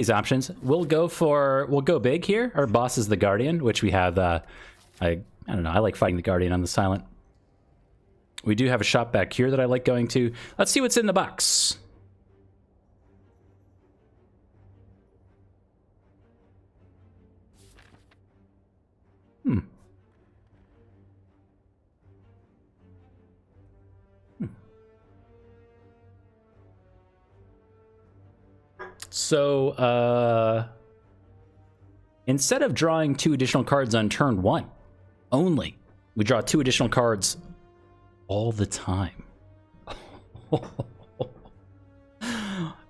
these options. We'll go big here. Our boss is the Guardian, which we have. I don't know. I like fighting the Guardian on the Silent. We do have a shop back here that I like going to. Let's see what's in the box. So, instead of drawing 2 additional cards on turn 1 only, we draw 2 additional cards all the time.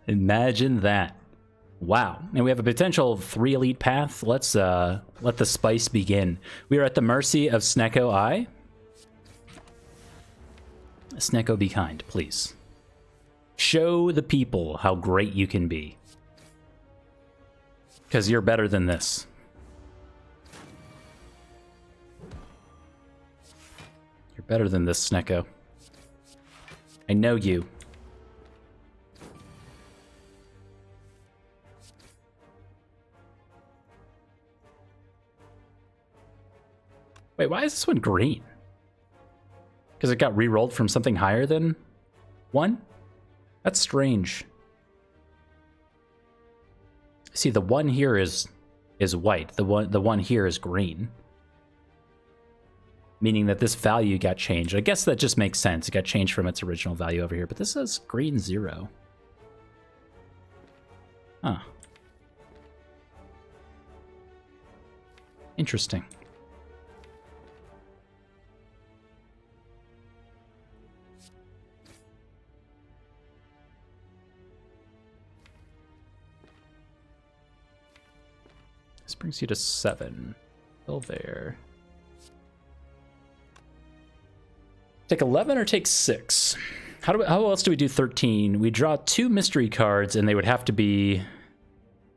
Imagine that. Wow. And we have a potential 3 elite path. Let's let the spice begin. We are at the mercy of Snecko I. Snecko, be kind, please. Show the people how great you can be. Because you're better than this. You're better than this, Snecko. I know you. Wait, why is this one green? Because it got re-rolled from something higher than 1? That's strange. See, the 1 here is white. The one here is green. Meaning that this value got changed. I guess that just makes sense. It got changed from its original value over here. But this says green 0. Huh. Interesting. This brings you to 7. Still there. Take 11 or take 6? How else do we do 13? We draw 2 mystery cards, and they would have to be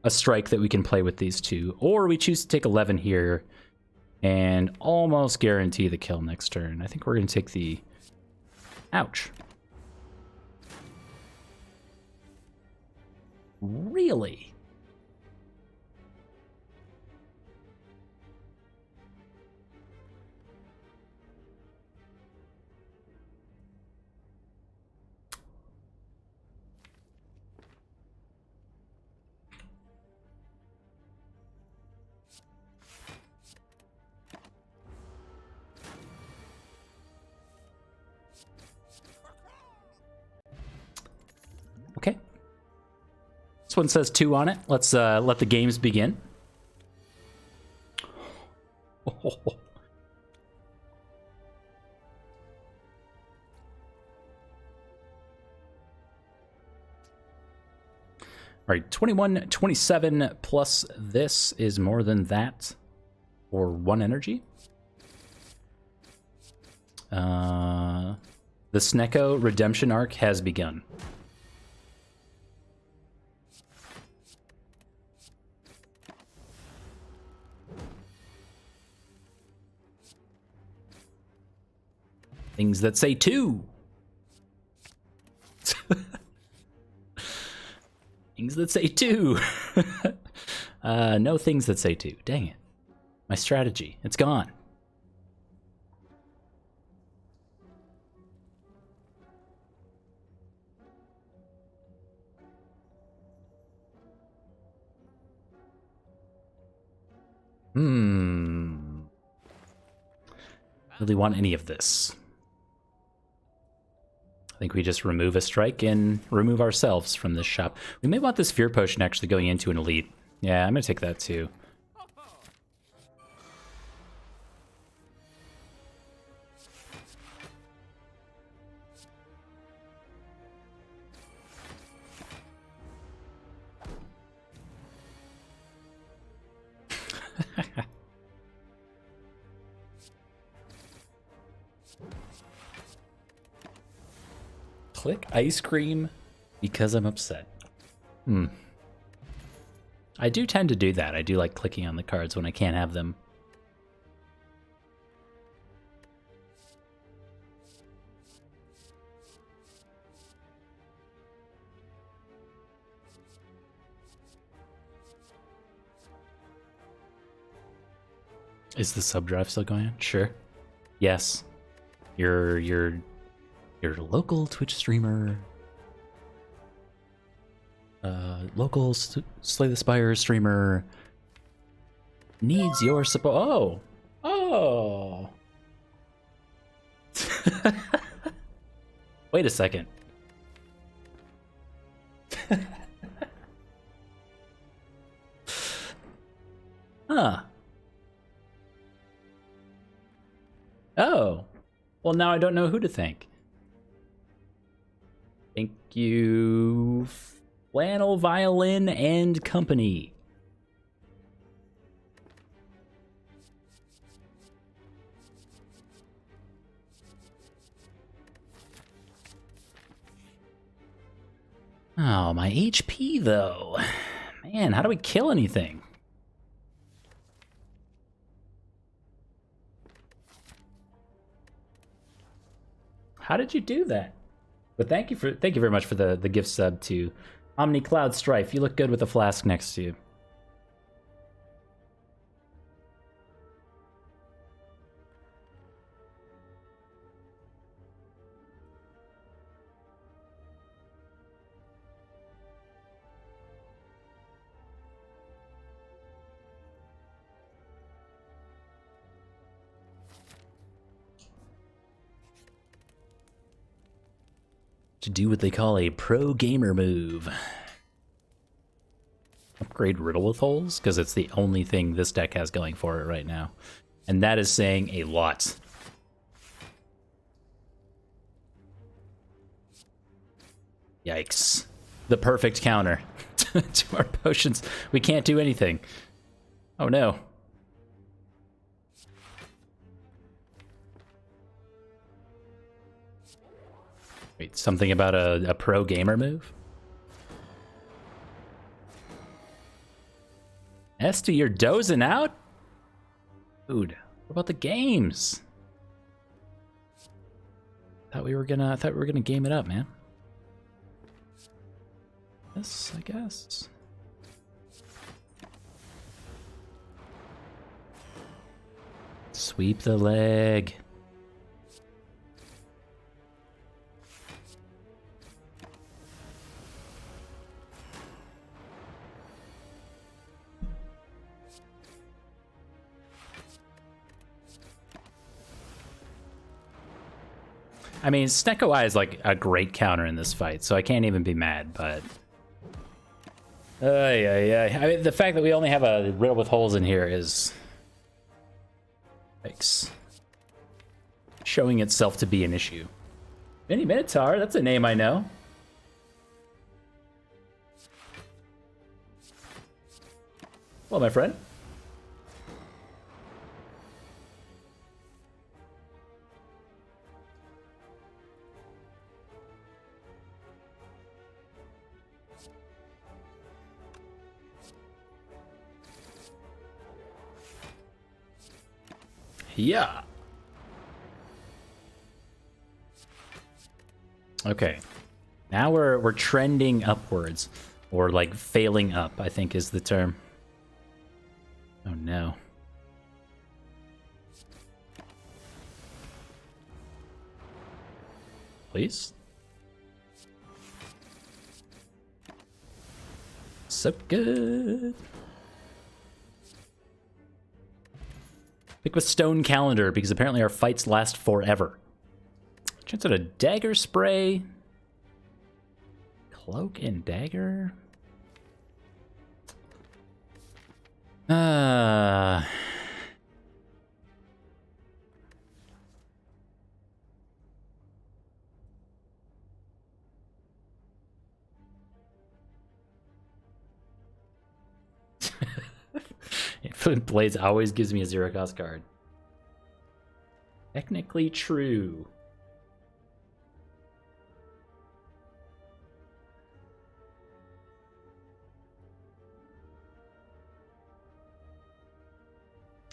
a strike that we can play with these 2. Or we choose to take 11 here and almost guarantee the kill next turn. I think we're going to take the... Ouch. Really? Okay. This one says 2 on it. Let's let the games begin. All right, 21, 27 plus this is more than that for 1 energy. The Snecko redemption arc has begun. Things that say 2. Things that say 2. No things that say 2. Dang it. My strategy. It's gone. Really want any of this. I think we just remove a strike and remove ourselves from this shop. We may want this Fear Potion actually going into an elite. Yeah, I'm going to take that too. Click ice cream because I'm upset. I do tend to do that. I do like clicking on the cards when I can't have them. Is the sub drive still going on? Sure. Yes. Your local Twitch streamer, local Slay the Spire streamer needs your support. Oh. Oh. Wait a second. Huh. Oh. Well, now I don't know who to thank. Thank you, Flannel Violin and Company. Oh, my HP, though. Man, how do we kill anything? How did you do that? But thank you very much for the gift sub to Omni Cloud Strife. You look good with a flask next to you. To do what they call a pro gamer move. Upgrade Riddle with Holes, because it's the only thing this deck has going for it right now. And that is saying a lot. Yikes. The perfect counter to our potions. We can't do anything. Oh no. Wait, something about a pro gamer move? Esty, you're dozing out? Dude, what about the games? Thought we were gonna game it up, man. Yes, I guess. Sweep the leg. I mean, Snecko Eye is like a great counter in this fight, so I can't even be mad, but... I mean, the fact that we only have a riddle with holes in here is... Yikes. Showing itself to be an issue. Mini Minotaur, that's a name I know. Hello, my friend. Yeah. Okay. Now we're trending upwards, or like failing up, I think is the term. Oh no. Please? So good. Pick with Stone Calendar, because apparently our fights last forever. Chance at a dagger spray. Cloak and dagger. Infinite Blades always gives me a 0-cost card. Technically true.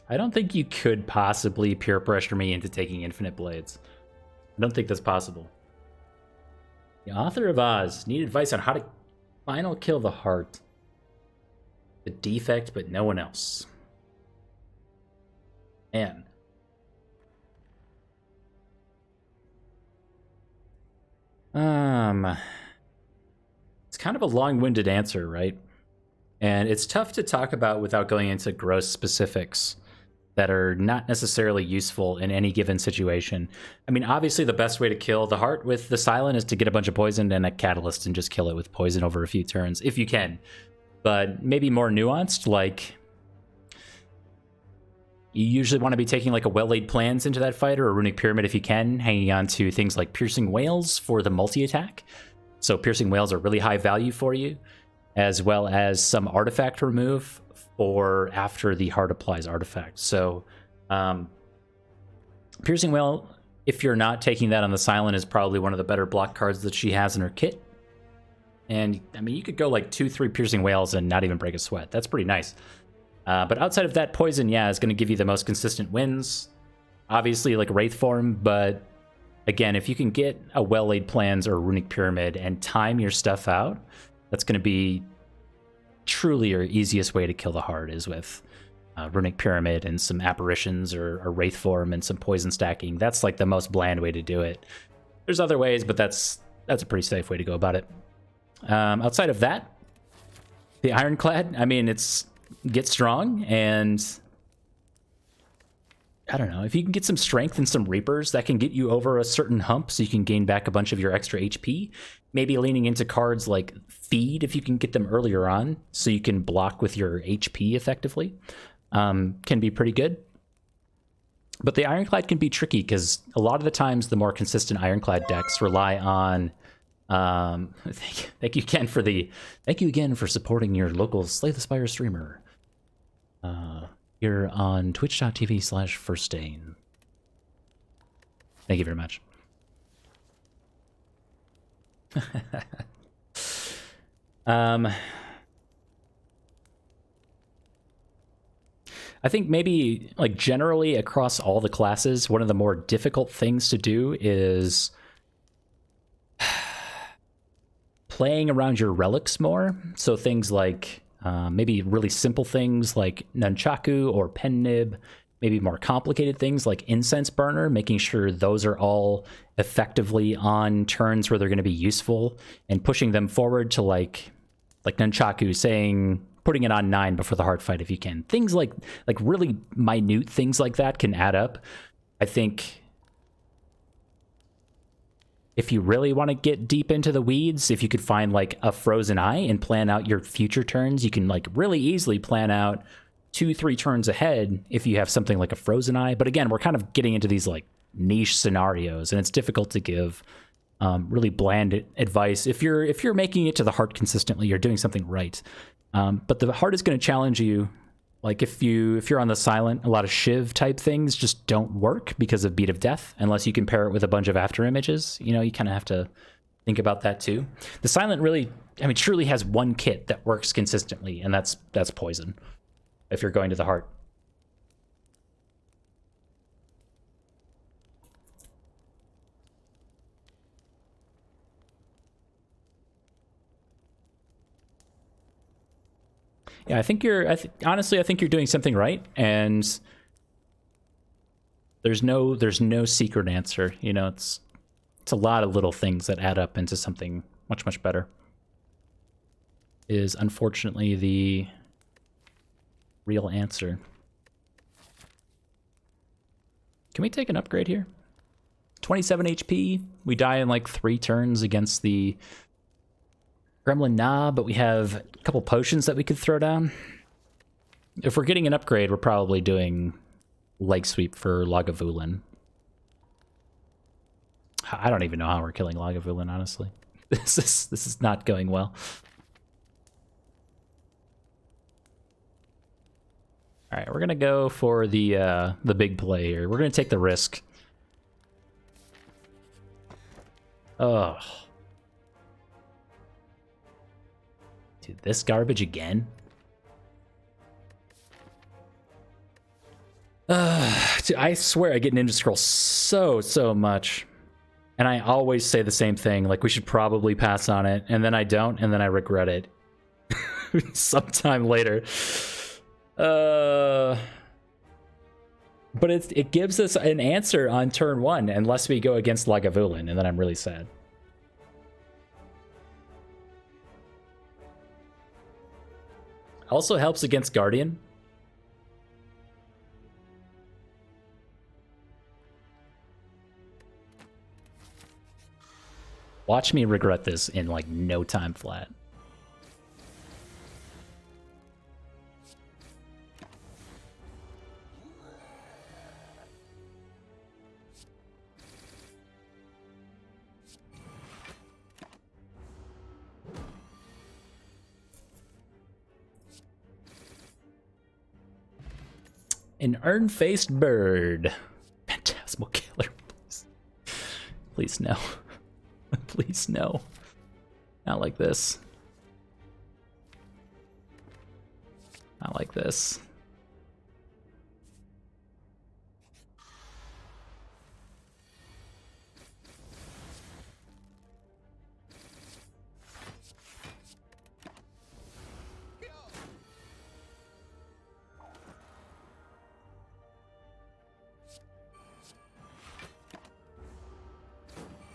I don't think you could possibly peer pressure me into taking Infinite Blades. I don't think that's possible. The author of Oz need advice on how to final kill the heart. The defect, but no one else. Man. It's kind of a long-winded answer, right? And it's tough to talk about without going into gross specifics that are not necessarily useful in any given situation. I mean, obviously the best way to kill the heart with the silent is to get a bunch of poison and a catalyst and just kill it with poison over a few turns, if you can. But maybe more nuanced, like you usually want to be taking like a well-laid plans into that fight or a runic pyramid if you can, hanging on to things like piercing whales for the multi-attack. So piercing whales are really high value for you, as well as some artifact remove for after the heart applies artifact. So piercing whale, if you're not taking that on the silent, is probably one of the better block cards that she has in her kit. And I mean, you could go like 2-3 piercing whales and not even break a sweat. That's pretty nice. But outside of that, poison, yeah, is going to give you the most consistent wins. Obviously, like Wraith form, but again, if you can get a well-laid plans or runic pyramid and time your stuff out, that's going to be truly your easiest way to kill the heart, is with runic pyramid and some apparitions or Wraith form and some poison stacking. That's like the most bland way to do it. There's other ways, but that's a pretty safe way to go about it. Outside of that, the Ironclad, I mean, it's get strong, and I don't know, if you can get some strength and some Reapers, that can get you over a certain hump so you can gain back a bunch of your extra HP. Maybe leaning into cards like Feed if you can get them earlier on so you can block with your HP effectively, can be pretty good. But the Ironclad can be tricky because a lot of the times the more consistent Ironclad decks rely on thank you again for supporting your local Slay the Spire streamer. You're on twitch.tv/FirstDane. Thank you very much. I think maybe like generally across all the classes, one of the more difficult things to do is playing around your relics more. So things like maybe really simple things like Nunchaku or Pen Nib, maybe more complicated things like Incense Burner, making sure those are all effectively on turns where they're going to be useful, and pushing them forward to like Nunchaku, saying putting it on 9 before the heart fight if you can. Things like really minute things like that can add up. I think if you really want to get deep into the weeds, if you could find like a Frozen Eye and plan out your future turns, you can like really easily plan out 2-3 turns ahead if you have something like a Frozen Eye. But again, we're kind of getting into these like niche scenarios, and it's difficult to give really bland advice. If you're making it to the heart consistently, you're doing something right. But the heart is going to challenge you. Like if you're on the silent, a lot of Shiv type things just don't work because of Beat of Death, unless you can pair it with a bunch of after images. You know, you kind of have to think about that too. The silent really, I mean, truly has one kit that works consistently, and that's poison. If you're going to the heart. Yeah, I think honestly, I think you're doing something right, and there's no secret answer. You know, it's a lot of little things that add up into something much better. Is unfortunately the real answer. Can we take an upgrade here? 27 HP. We die in like 3 turns against the Gremlin Knob, but we have a couple potions that we could throw down. If we're getting an upgrade, we're probably doing Leg Sweep for Lagavulin. I don't even know how we're killing Lagavulin, honestly. This is not going well. All right, we're gonna go for the big play here. We're gonna take the risk. Oh. Dude, this garbage again? Dude, I swear I get Ninja Scroll so much. And I always say the same thing, like we should probably pass on it, and then I don't, and then I regret it. Sometime later. But it gives us an answer on turn 1 unless we go against Lagavulin, and then I'm really sad. Also helps against Guardian. Watch me regret this in like no time flat. An urn-faced bird. Phantasmal killer, please. Please no. Please no. Not like this. Not like this.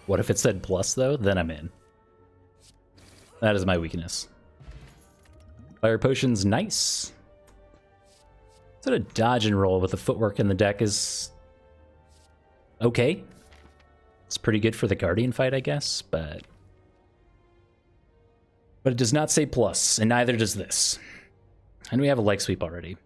What if it said plus, though? Then I'm in. That is my weakness. Fire potion's nice. Sort of dodge and roll with the footwork in the deck is okay. It's pretty good for the Guardian fight, I guess, but it does not say plus, and neither does this. And we have a leg sweep already.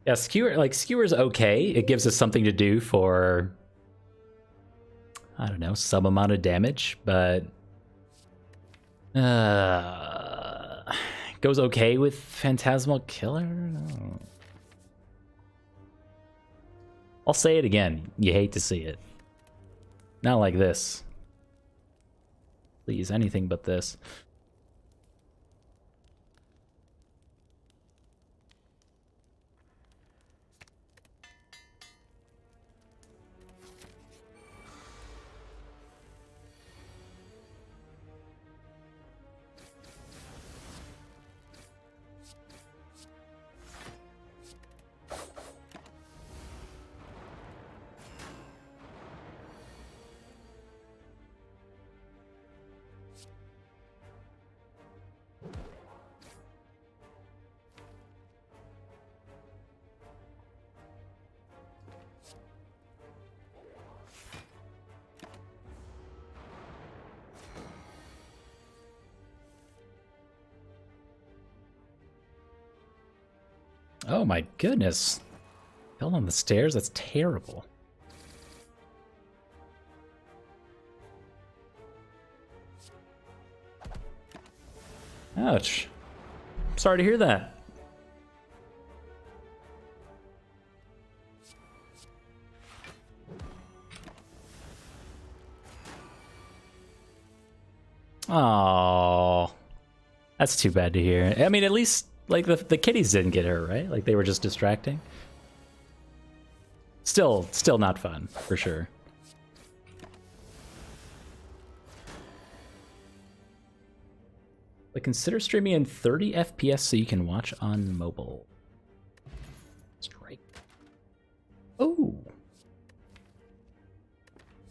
Yeah, Skewer's okay. It gives us something to do for, I don't know, some amount of damage, but goes okay with Phantasmal Killer? No. I'll say it again. You hate to see it. Not like this. Please, anything but this. Oh my goodness. Fell on the stairs? That's terrible. Ouch. Sorry to hear that. Oh, that's too bad to hear. I mean, at least like the kitties didn't get hurt, right? Like they were just distracting. Still not fun for sure. But consider streaming in 30 FPS so you can watch on mobile. Strike. Oh.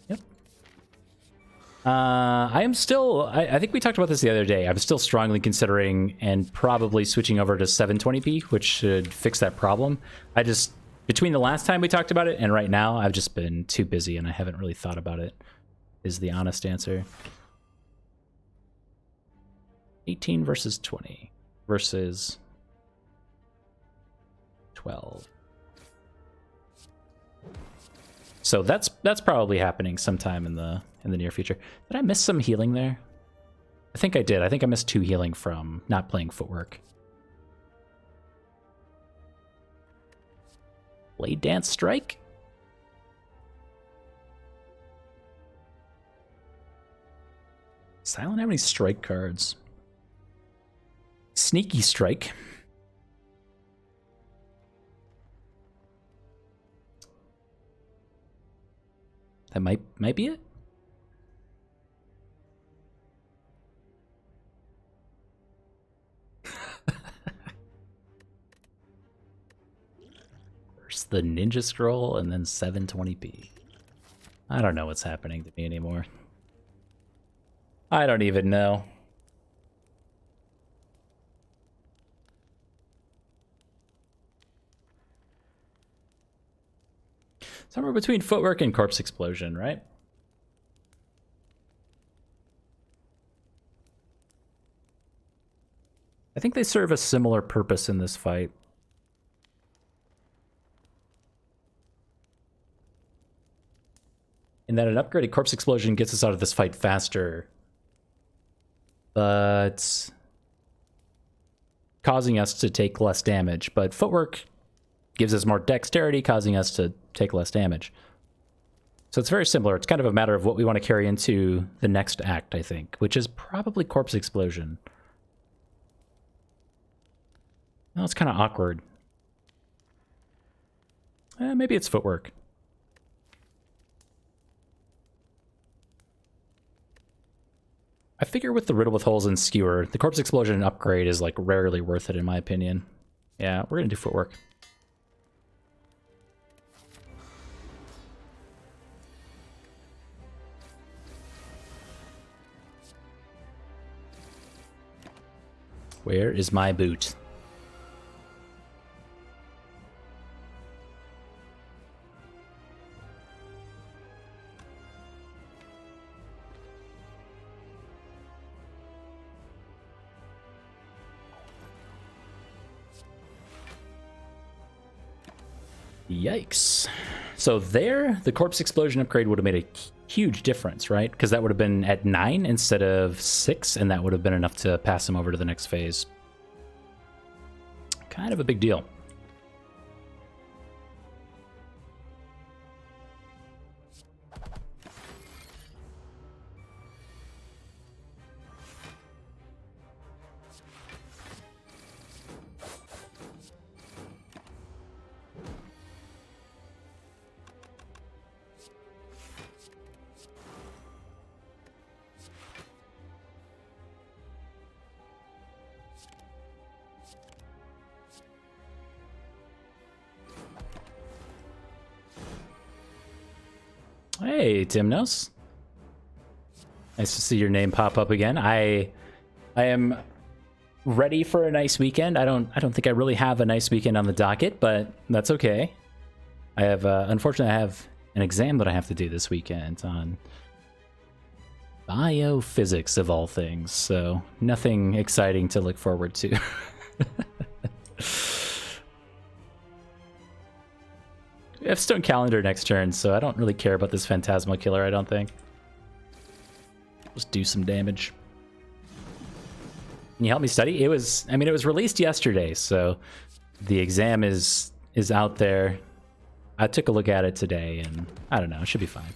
Yep. I am still, I think we talked about this the other day. I'm still strongly considering and probably switching over to 720p, which should fix that problem. Between the last time we talked about it and right now, I've just been too busy and I haven't really thought about it, is the honest answer. 18 versus 20 versus 12. So that's probably happening sometime in the near future. Did I miss some healing there? I think I did. I think I missed 2 healing from not playing footwork. Blade Dance Strike? Silent have any strike cards? Sneaky Strike. That might be it. First the ninja scroll and then 720p. I don't know what's happening to me anymore. I don't even know. Somewhere between footwork and corpse explosion, right? I think they serve a similar purpose in this fight. In that an upgraded corpse explosion gets us out of this fight faster, but causing us to take less damage. But footwork gives us more dexterity, causing us to take less damage. So it's very similar. It's kind of a matter of what we want to carry into the next act, I think, which is probably corpse explosion. Well, it's kind of awkward. Maybe it's footwork. I figure with the riddle with holes and skewer, the corpse explosion upgrade is like rarely worth it in my opinion. Yeah, we're gonna do footwork. Where is my boot? Yikes. So there, the corpse explosion upgrade would have made a huge difference, right? Because that would have been at 9 instead of 6, and that would have been enough to pass him over to the next phase. Kind of a big deal. Hey, Timnos. Nice to see your name pop up again. I am ready for a nice weekend. I don't think I really have a nice weekend on the docket, but that's okay. I have unfortunately I have an exam that I have to do this weekend on biophysics of all things, so nothing exciting to look forward to. We have Stone Calendar next turn, so I don't really care about this Phantasmal Killer, I don't think. Just do some damage. Can you help me study? It was released yesterday, so the exam is out there. I took a look at it today, and I don't know, it should be fine.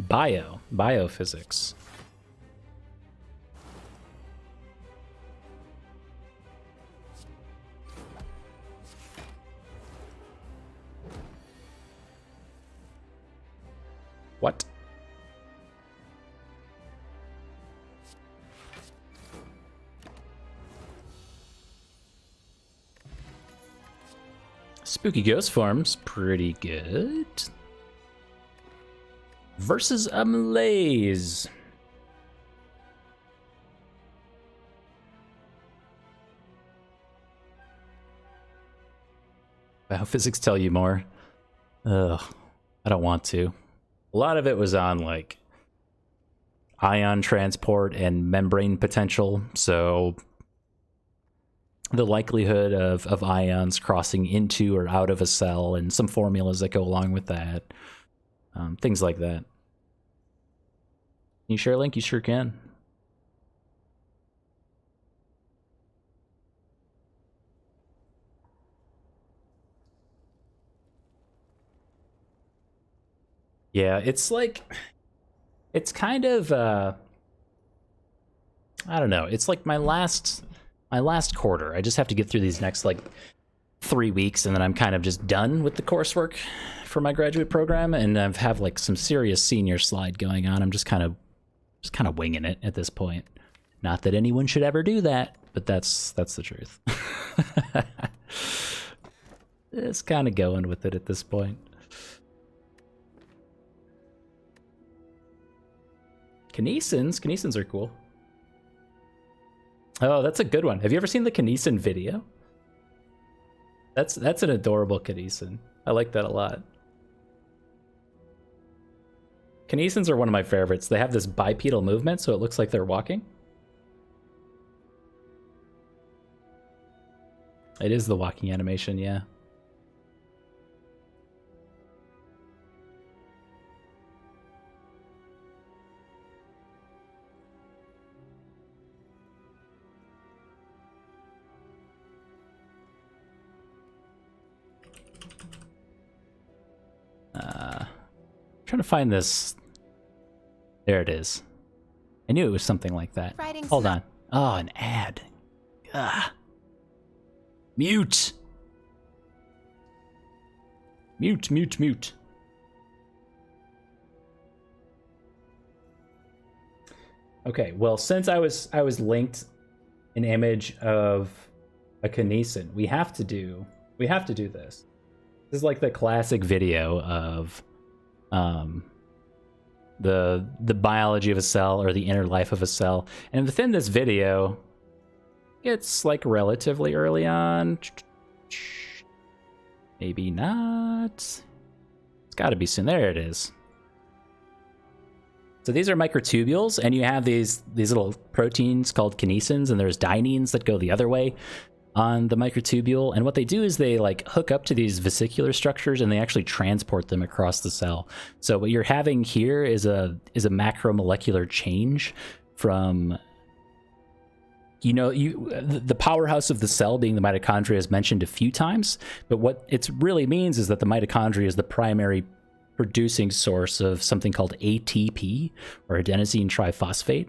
Biophysics. What? Spooky Ghost Form's pretty good. Versus a Malaise. Biophysics tell you more. Ugh, I don't want to. A lot of it was on, like, ion transport and membrane potential, so the likelihood of ions crossing into or out of a cell and some formulas that go along with that. Things like that. Can you share a link? You sure can. Yeah, it's like, it's kind of, I don't know. It's like my last quarter. I just have to get through these next, like, 3 weeks, and then I'm kind of just done with the coursework for my graduate program, and I have like some serious senior slide going on. I'm just kind of winging it at this point. Not that anyone should ever do that, but that's the truth. Just kind of going with it at this point. Kinesins are cool. Oh, that's a good one. Have you ever seen the Kinesin video? That's an adorable Kinesin. I like that a lot. Kinesins are one of my favorites. They have this bipedal movement, so it looks like they're walking. It is the walking animation, yeah. Trying to find this. There it is. I knew it was something like that. Hold on. Oh, an ad. Ugh. Mute. Mute. Okay, well, since I was linked an image of a Kinesin, we have to do this. This is like the classic video of the biology of a cell, or the inner life of a cell. And within this video, it's like relatively early on. Maybe not. It's got to be soon. There it is. So these are microtubules, and you have these little proteins called kinesins, and there's dyneins that go the other way on the microtubule. And what they do is they like hook up to these vesicular structures, and they actually transport them across the cell. So what you're having here is a macromolecular change from, the powerhouse of the cell being the mitochondria is mentioned a few times, but what it really means is that the mitochondria is the primary producing source of something called ATP, or adenosine triphosphate,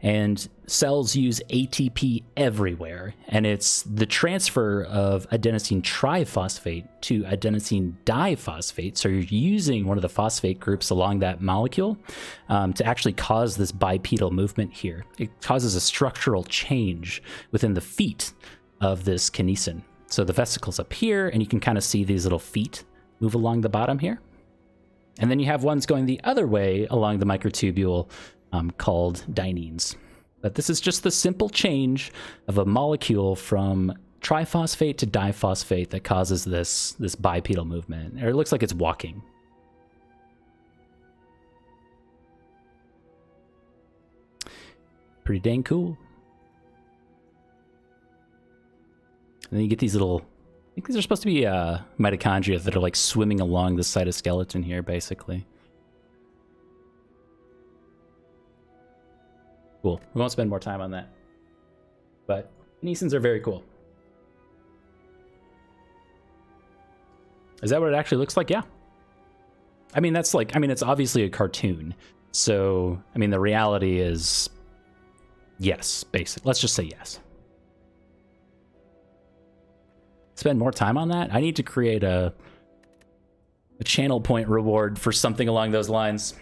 and cells use ATP everywhere, and it's the transfer of adenosine triphosphate to adenosine diphosphate, so you're using one of the phosphate groups along that molecule to actually cause this bipedal movement here. It causes a structural change within the feet of this kinesin. So the vesicles up here, and you can kind of see these little feet move along the bottom here. And then you have ones going the other way along the microtubule called dyneins. But this is just the simple change of a molecule from triphosphate to diphosphate that causes this bipedal movement. Or it looks like it's walking. Pretty dang cool. And then you get these little... I think these are supposed to be mitochondria that are like swimming along the cytoskeleton here, basically. Cool. We won't spend more time on that. But kinesins are very cool. Is that what it actually looks like? Yeah. I mean, it's obviously a cartoon. So, I mean, the reality is yes, basically. Let's just say yes. Spend more time on that? I need to create a channel point reward for something along those lines.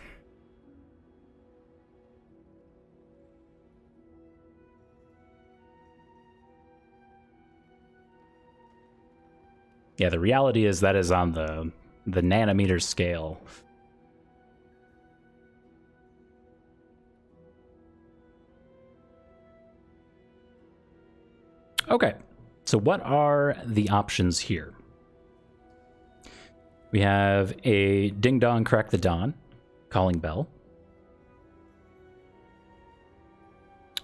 Yeah, the reality is that is on the nanometer scale. Okay. So what are the options here? We have a Ding Dong Crack the Dawn calling bell.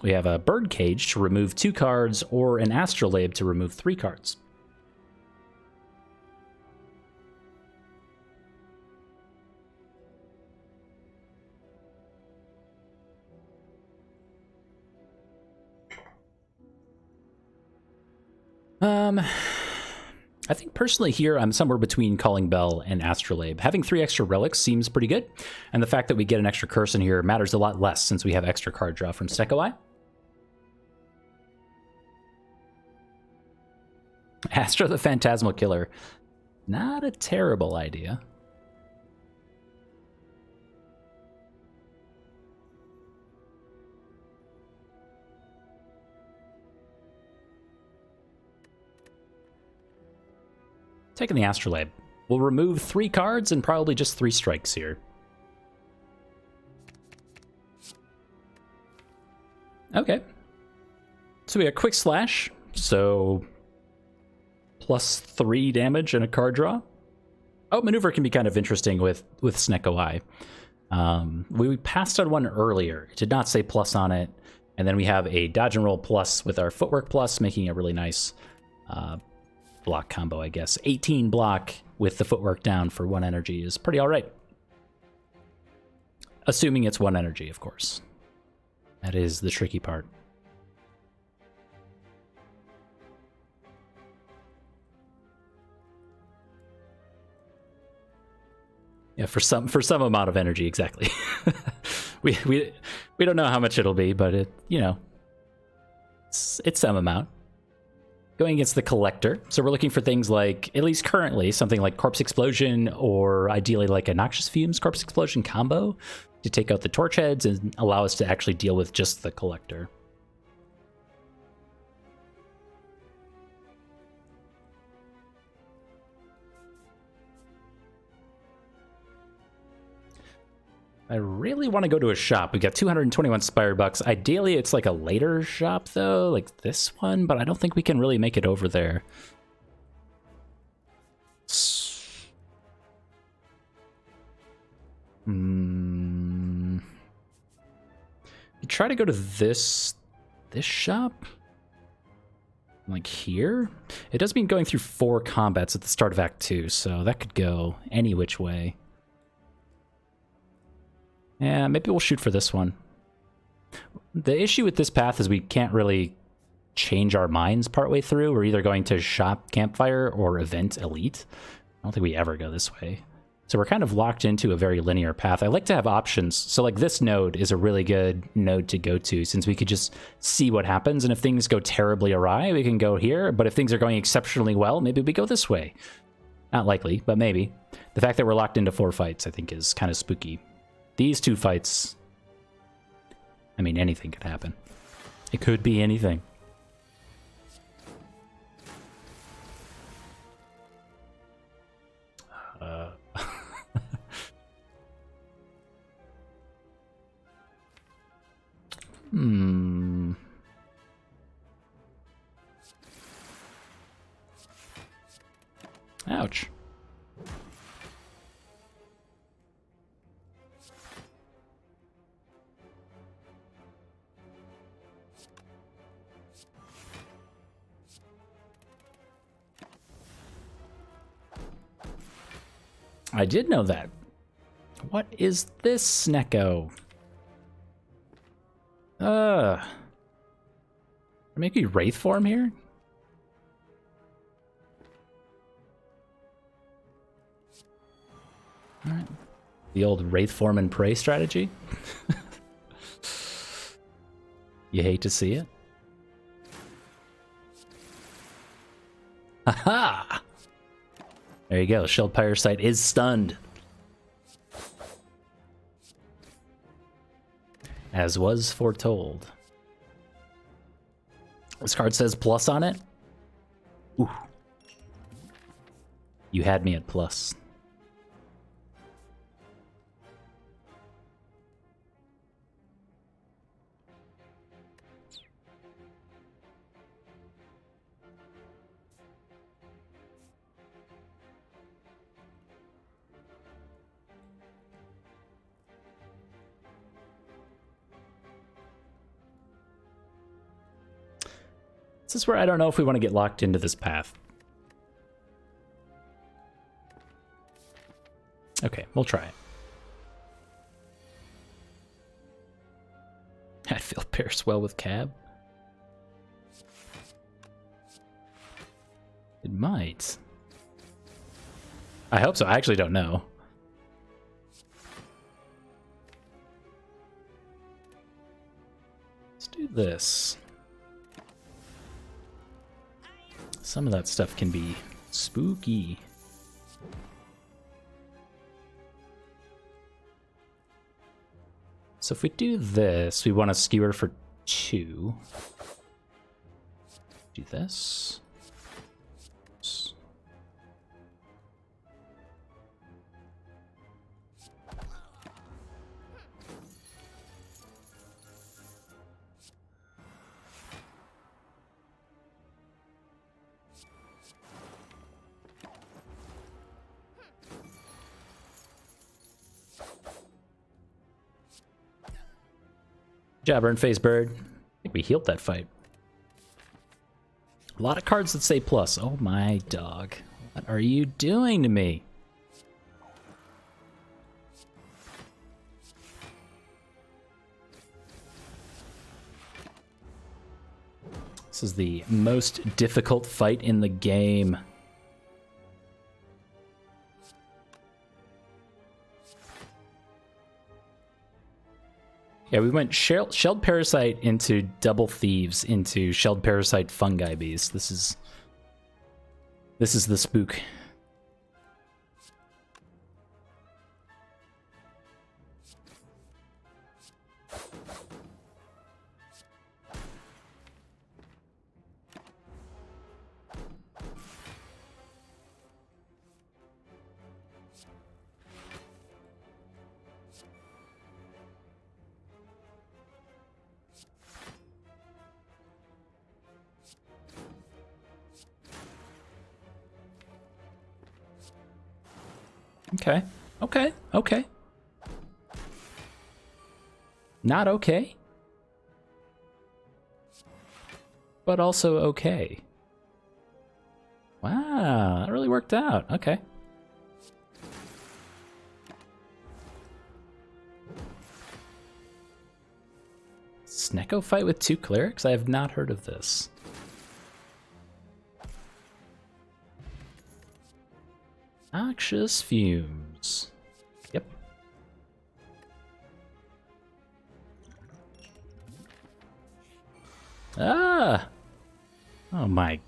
We have a Birdcage to remove 2 cards, or an Astrolabe to remove 3 cards. I think personally here, I'm somewhere between Calling Bell and Astrolabe. Having 3 extra relics seems pretty good, and the fact that we get an extra curse in here matters a lot less since we have extra card draw from Snecko. Astro the Phantasmal Killer. Not a terrible idea. Taking the Astrolabe. We'll remove 3 cards and probably just 3 strikes here. Okay. So we got Quick Slash, so +3 damage and a card draw. Oh, Maneuver can be kind of interesting with Snecko Eye. We passed on one earlier. It did not say plus on it. And then we have a Dodge and Roll plus with our Footwork plus, making a really nice block combo, I guess. 18 block with the Footwork down for 1 energy is pretty all right. Assuming it's 1 energy, of course. That is the tricky part. Yeah, for some amount of energy, exactly. we don't know how much it'll be, but it, you know, it's some amount. Going against the Collector, so we're looking for things like, at least currently, something like Corpse Explosion, or ideally like a Noxious Fumes Corpse Explosion combo to take out the Torch Heads and allow us to actually deal with just the Collector. I really want to go to a shop. We got 221 Spire bucks. Ideally, it's like a later shop, though, like this one, but I don't think we can really make it over there. You try to go to this shop? Like here? It does mean going through 4 combats at the start of Act 2, so that could go any which way. Yeah, maybe we'll shoot for this one. The issue with this path is we can't really change our minds partway through. We're either going to shop Campfire or Event Elite. I don't think we ever go this way. So we're kind of locked into a very linear path. I like to have options. So like this node is a really good node to go to, since we could just see what happens. And if things go terribly awry, we can go here. But if things are going exceptionally well, maybe we go this way. Not likely, but maybe. The fact that we're locked into 4 fights, I think, is kind of spooky. These 2 fights, I mean, anything could happen. It could be anything. Ouch. I did know that. What is this, Snecko? Maybe Wraith form here? Alright. The old Wraith form and Prey strategy? You hate to see it? Haha! There you go. Shield Parasite is stunned. As was foretold. This card says plus on it. Ooh. You had me at plus. This is where I don't know if we want to get locked into this path. Okay, we'll try it. I feel pairs well with Cab. It might. I hope so. I actually don't know. Let's do this. Some of that stuff can be spooky. So if we do this, we want a skewer for 2. Do this. Job, Burn Face Bird. I think we healed that fight. A lot of cards that say plus. Oh my dog. What are you doing to me? This is the most difficult fight in the game. Yeah, we went Shelled Parasite into Double Thieves into Shelled Parasite Fungi Beast. This is the spook. Okay. Okay. Okay. Not okay. But also okay. Wow, that really worked out. Okay. Snecko fight with 2 clerics? I have not heard of this. Noxious fumes. Yep. Ah! Oh my...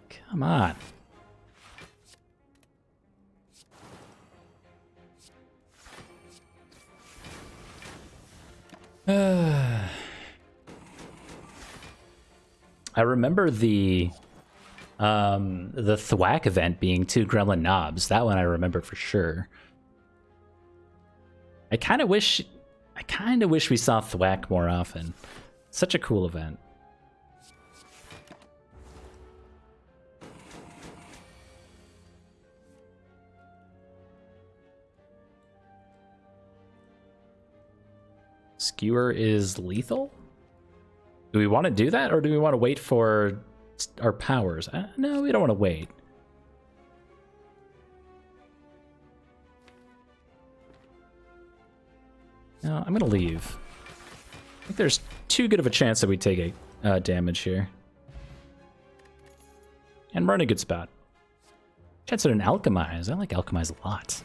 Come on. I remember the Thwack event being 2 gremlin knobs. That one I remember for sure. I kind of wish we saw Thwack more often. Such a cool event. Skewer is lethal? Do we want to do that, or do we want to wait for our powers? No, we don't want to wait. No, I'm gonna leave. I think there's too good of a chance that we take a damage here. And we're in a good spot. Chance at an Alchemize. I like Alchemize a lot.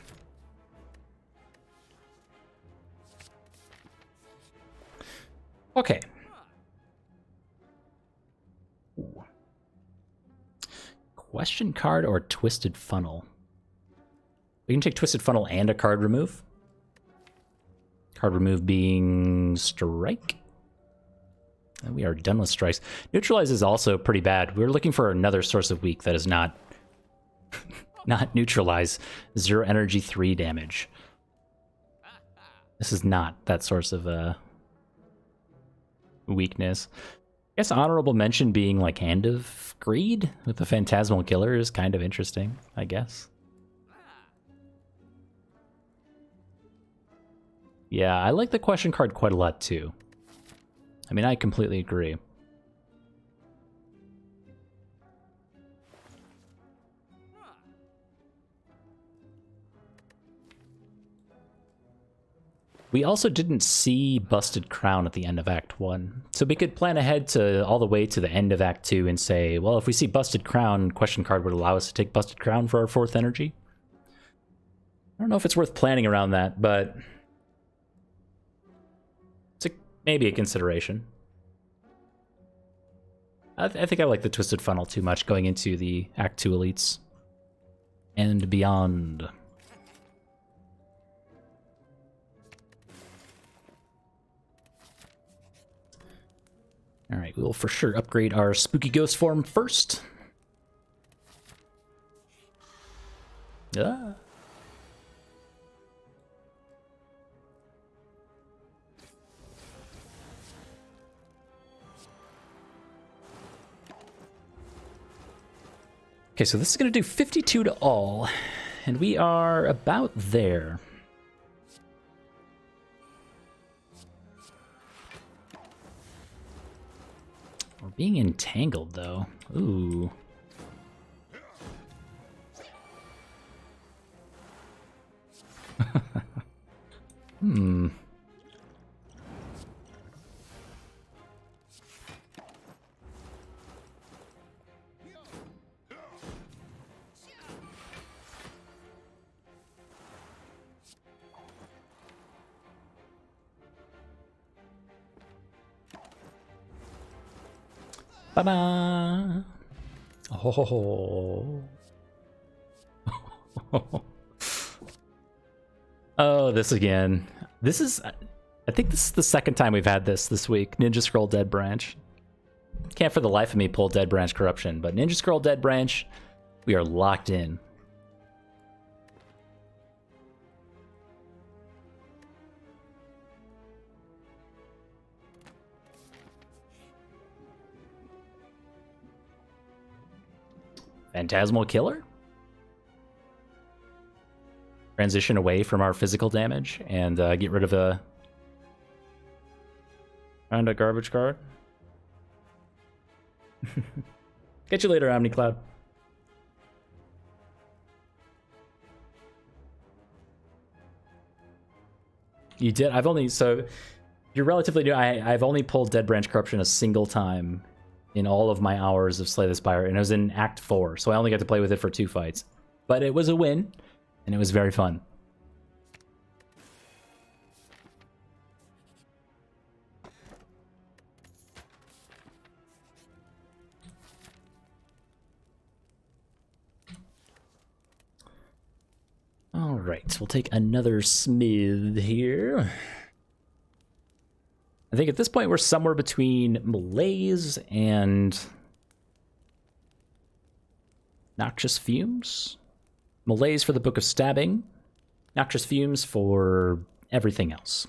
Okay. Ooh. Question card or Twisted Funnel? We can take Twisted Funnel and a card remove. Card remove being Strike. And we are done with strikes. Neutralize is also pretty bad. We're looking for another source of weak that is not not neutralize. 0 energy, 3 damage. This is not that source of weakness. I guess honorable mention being like Hand of Greed with the Phantasmal Killer is kind of interesting, I guess. Yeah, I like the question card quite a lot too. I mean, I completely agree. We also didn't see Busted Crown at the end of Act 1, so we could plan ahead to all the way to the end of Act 2 and say, well, if we see Busted Crown, question card would allow us to take Busted Crown for our 4th energy. I don't know if it's worth planning around that, but it's maybe a consideration. I think I like the Twisted Funnel too much going into the Act 2 elites and beyond. All right, we'll for sure upgrade our Spooky Ghost form first. Ah. Okay, so this is going to do 52 to all, and we are about there. We're being entangled, though. Ooh. Hmm. Ba-ba! Oh. Oh, this again. This is... I think this is the second time we've had this week. Ninja Scroll Dead Branch. Can't for the life of me pull Dead Branch Corruption, but Ninja Scroll Dead Branch, we are locked in. Phantasmal Killer? Transition away from our physical damage and get rid of a... And a garbage card. Get you later, OmniCloud. You did? I've only... So, you're relatively new. I've only pulled Dead Branch Corruption a single time in all of my hours of Slay the Spire, and it was in Act 4, so I only got to play with it for 2 fights. But it was a win, and it was very fun. All right, we'll take another Smith here. I think at this point we're somewhere between Malaise and Noxious Fumes. Malaise for the Book of Stabbing, Noxious Fumes for everything else.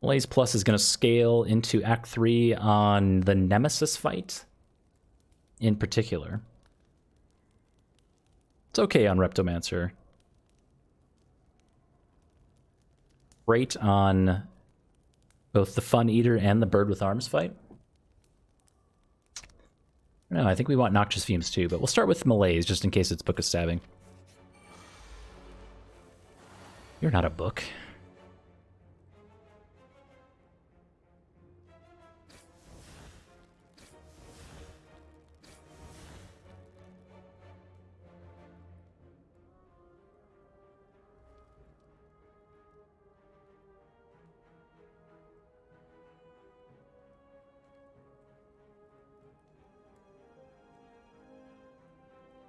Malaise Plus is going to scale into Act 3 on the Nemesis fight in particular. It's okay on Reptomancer. Great on both the Fun Eater and the Bird with Arms fight. No, I think we want Noxious Fumes too, but we'll start with Malaise just in case it's Book of Stabbing. You're not a book.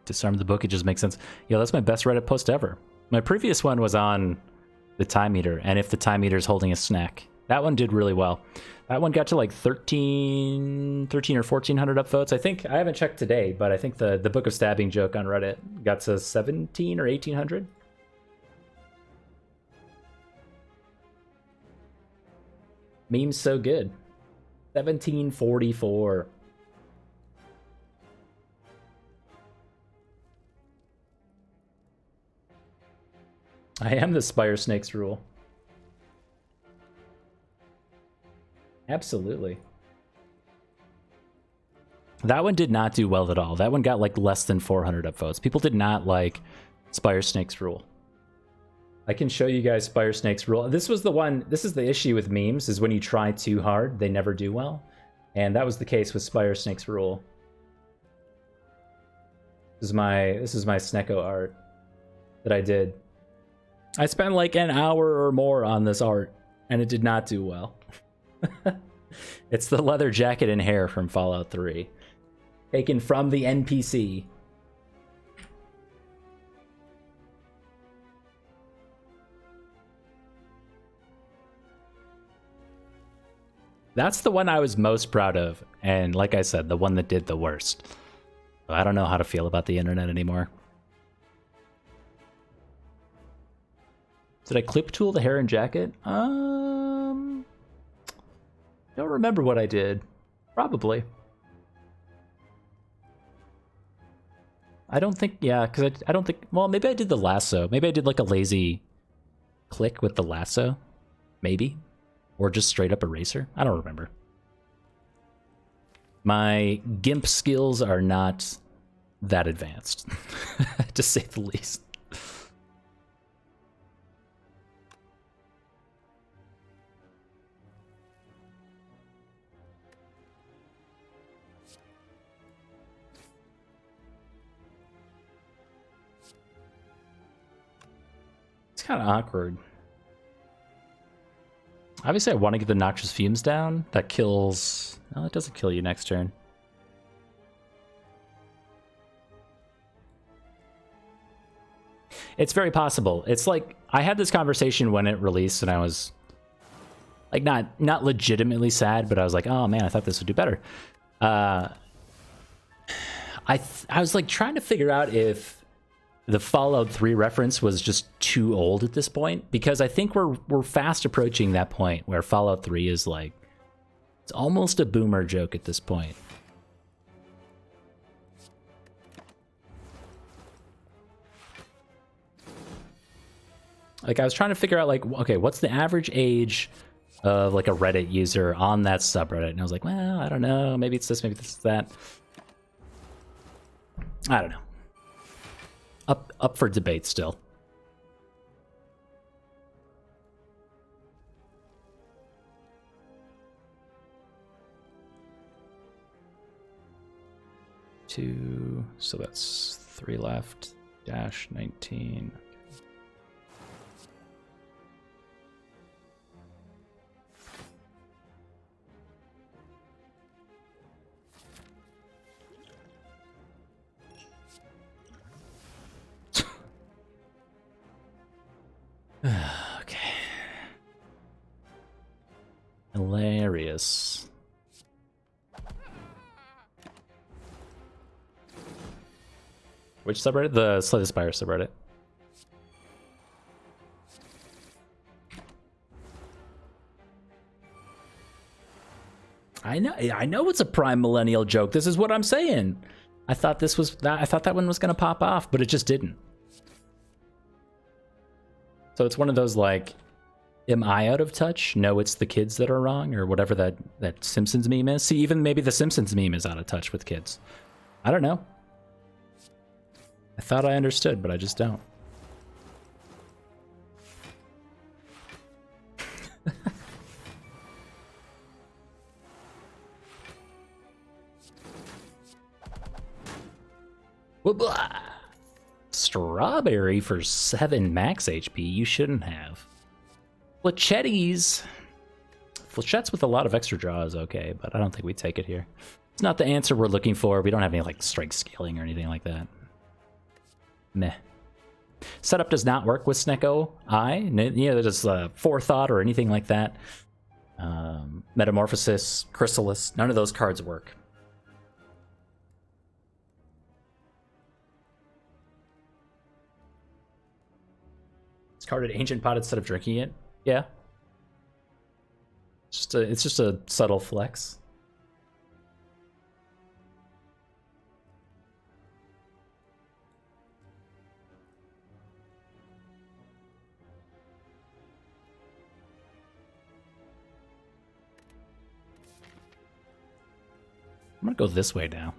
Disarm the book, it just makes sense. Yo, that's my best Reddit post ever. My previous one was on the Time Eater, and if the Time Eater is holding a snack. That one did really well. That one got to like 13 or 1400 upvotes. I think, I haven't checked today, but I think the Book of Stabbing joke on Reddit got to 17 or 1800. Meme's so good. 1744. I am the Spire Snakes rule. Absolutely. That one did not do well at all. That one got like less than 400 upvotes. People did not like Spire Snakes rule. I can show you guys Spire Snakes rule. This was the one, this is the issue with memes, is when you try too hard, they never do well. And that was the case with Spire Snakes rule. This is my Snecko art that I did. I spent like an hour or more on this art, and it did not do well. It's the leather jacket and hair from Fallout 3, taken from the NPC. That's the one I was most proud of, and like I said, the one that did the worst. I don't know how to feel about the internet anymore. Did I clip tool the hair and jacket? Don't remember what I did. Probably. I don't think, yeah, because I don't think, well, maybe I did the lasso. Maybe I did like a lazy click with the lasso. Maybe. Or just straight up eraser. I don't remember. My GIMP skills are not that advanced, to say the least. It's kind of awkward. Obviously, I want to get the noxious fumes down. That kills... No, it doesn't kill you next turn. It's very possible. It's like, I had this conversation when it released, and I was... like, not legitimately sad, but I was like, oh man, I thought this would do better. I was like trying to figure out if the Fallout 3 reference was just too old at this point, because I think we're fast approaching that point where Fallout 3 is like, it's almost a boomer joke at this point. Like, I was trying to figure out, like, okay, what's the average age of like a Reddit user on that subreddit? And I was like, well, I don't know, maybe it's this, maybe this is that. I don't know. Up for debate still. Two, so that's 3 left. Dash 19. Okay. Hilarious. Which subreddit? The Slay the Spire subreddit. I know it's a prime millennial joke. This is what I'm saying. I thought that one was gonna pop off, but it just didn't. So it's one of those, like, am I out of touch? No, it's the kids that are wrong, or whatever that Simpsons meme is. See, even maybe the Simpsons meme is out of touch with kids. I don't know. I thought I understood, but I just don't. Blah. Strawberry for 7 max HP. You shouldn't have. Fletchettes with a lot of extra draw is okay, but I don't think we take it here. It's not the answer we're looking for. We don't have any like strike scaling or anything like that. Meh. Setup does not work with Snecko Eye. You know, there's Forethought or anything like that. Metamorphosis, Chrysalis, none of those cards work. Carded Ancient Pot instead of drinking it. Yeah. It's just a subtle flex. I'm gonna go this way now.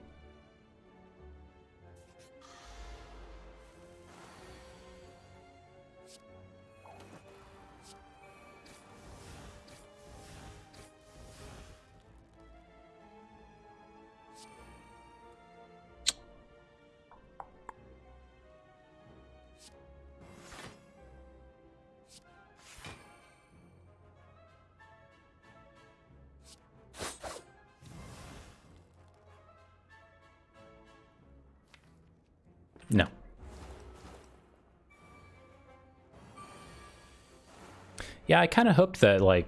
No. Yeah, I kind of hoped that, like,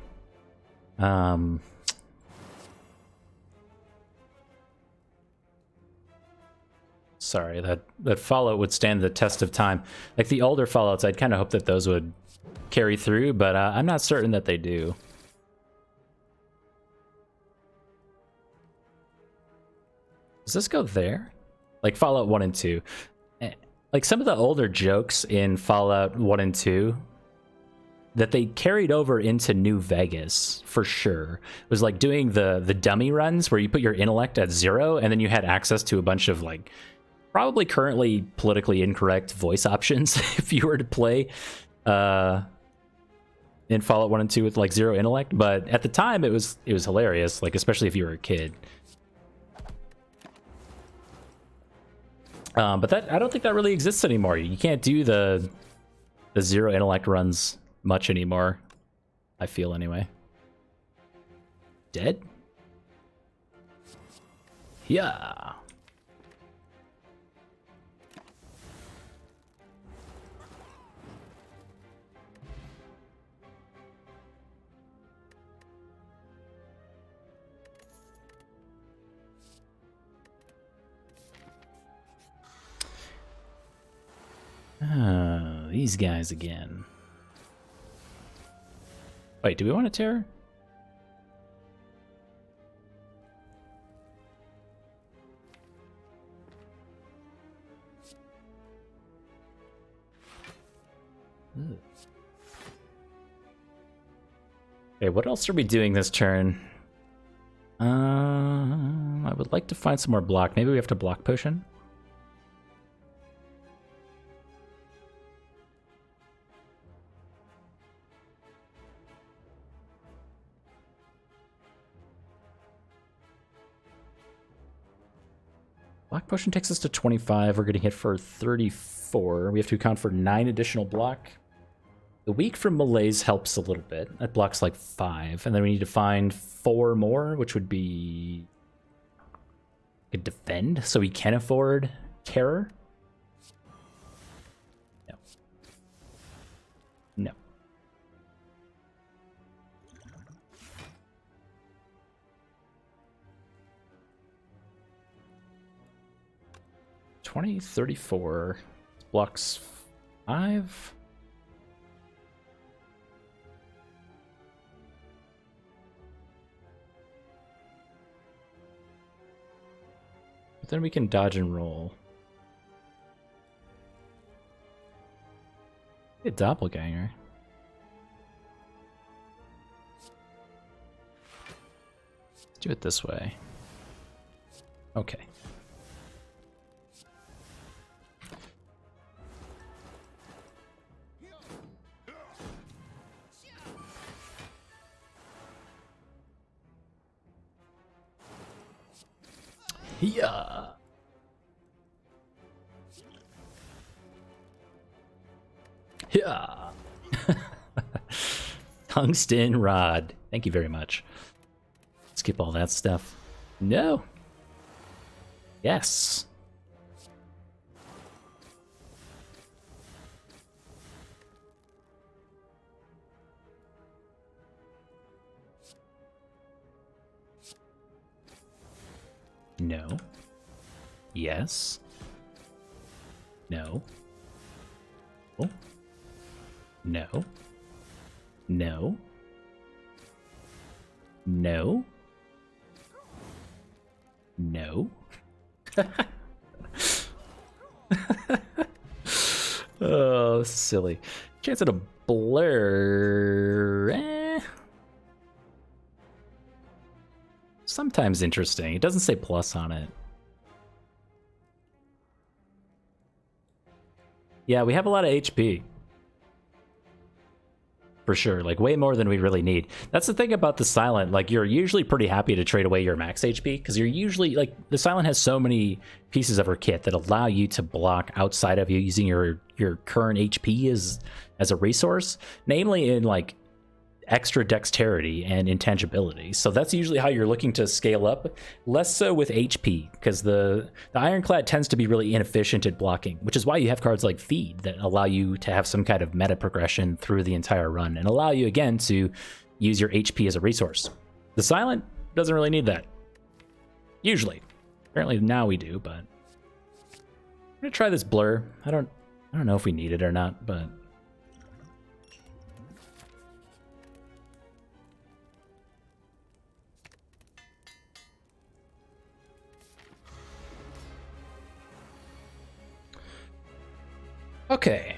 sorry, that Fallout would stand the test of time. Like, the older Fallouts, I'd kind of hope that those would carry through, but I'm not certain that they do. Does this go there? Like, Fallout 1 and 2. Like, some of the older jokes in Fallout 1 and 2 that they carried over into New Vegas, for sure, was like doing the dummy runs where you put your intellect at 0 and then you had access to a bunch of, like, probably currently politically incorrect voice options if you were to play in Fallout 1 and 2 with, like, 0 intellect. But at the time, it was hilarious, like, especially if you were a kid. But that, I don't think that really exists anymore. You can't do the 0 intellect runs much anymore, I feel, anyway. Dead? Yeah. These guys again. Wait, do we want a terror? Okay, what else are we doing this turn? I would like to find some more block. Maybe we have to block potion. Block potion takes us to 25. We're getting hit for 34. We have to account for 9 additional block. The weak from malaise helps a little bit. That blocks like 5. And then we need to find 4 more, which would be a defend, so we can afford terror. No. No. $20, 34 blocks 5. But then we can dodge and roll. A doppelganger. Let's do it this way. Okay. Yeah. Yeah. Tungsten rod. Thank you very much. Skip all that stuff. No. Yes. No. Yes. No. Oh. No. No. No. No. Oh, silly. Chance at a blur. Sometimes interesting. It doesn't say plus on it. Yeah, we have a lot of HP. For sure, like way more than we really need. That's the thing about the Silent, like you're usually pretty happy to trade away your max HP because you're usually, like, the Silent has so many pieces of her kit that allow you to block outside of you using your current HP as a resource. Namely in, like, extra dexterity and intangibility. So that's usually how you're looking to scale up, less so with HP, because the Ironclad tends to be really inefficient at blocking, which is why you have cards like Feed that allow you to have some kind of meta progression through the entire run and allow you, again, to use your HP as a resource. The Silent doesn't really need that. Usually. Apparently now we do, but... I'm gonna try this Blur. I don't know if we need it or not, but... Okay,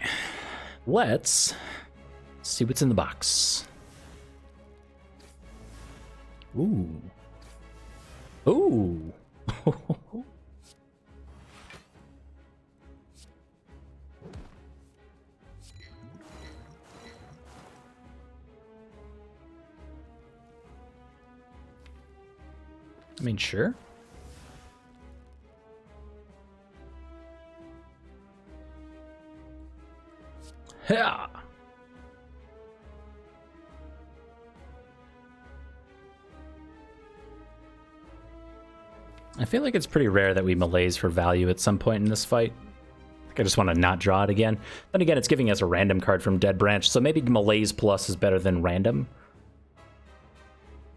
let's see what's in the box. Ooh. Ooh. I mean, sure. Yeah. I feel like it's pretty rare that we malaise for value at some point in this fight. I think I just want to not draw it again. Then again, it's giving us a random card from Dead Branch, so maybe malaise plus is better than random.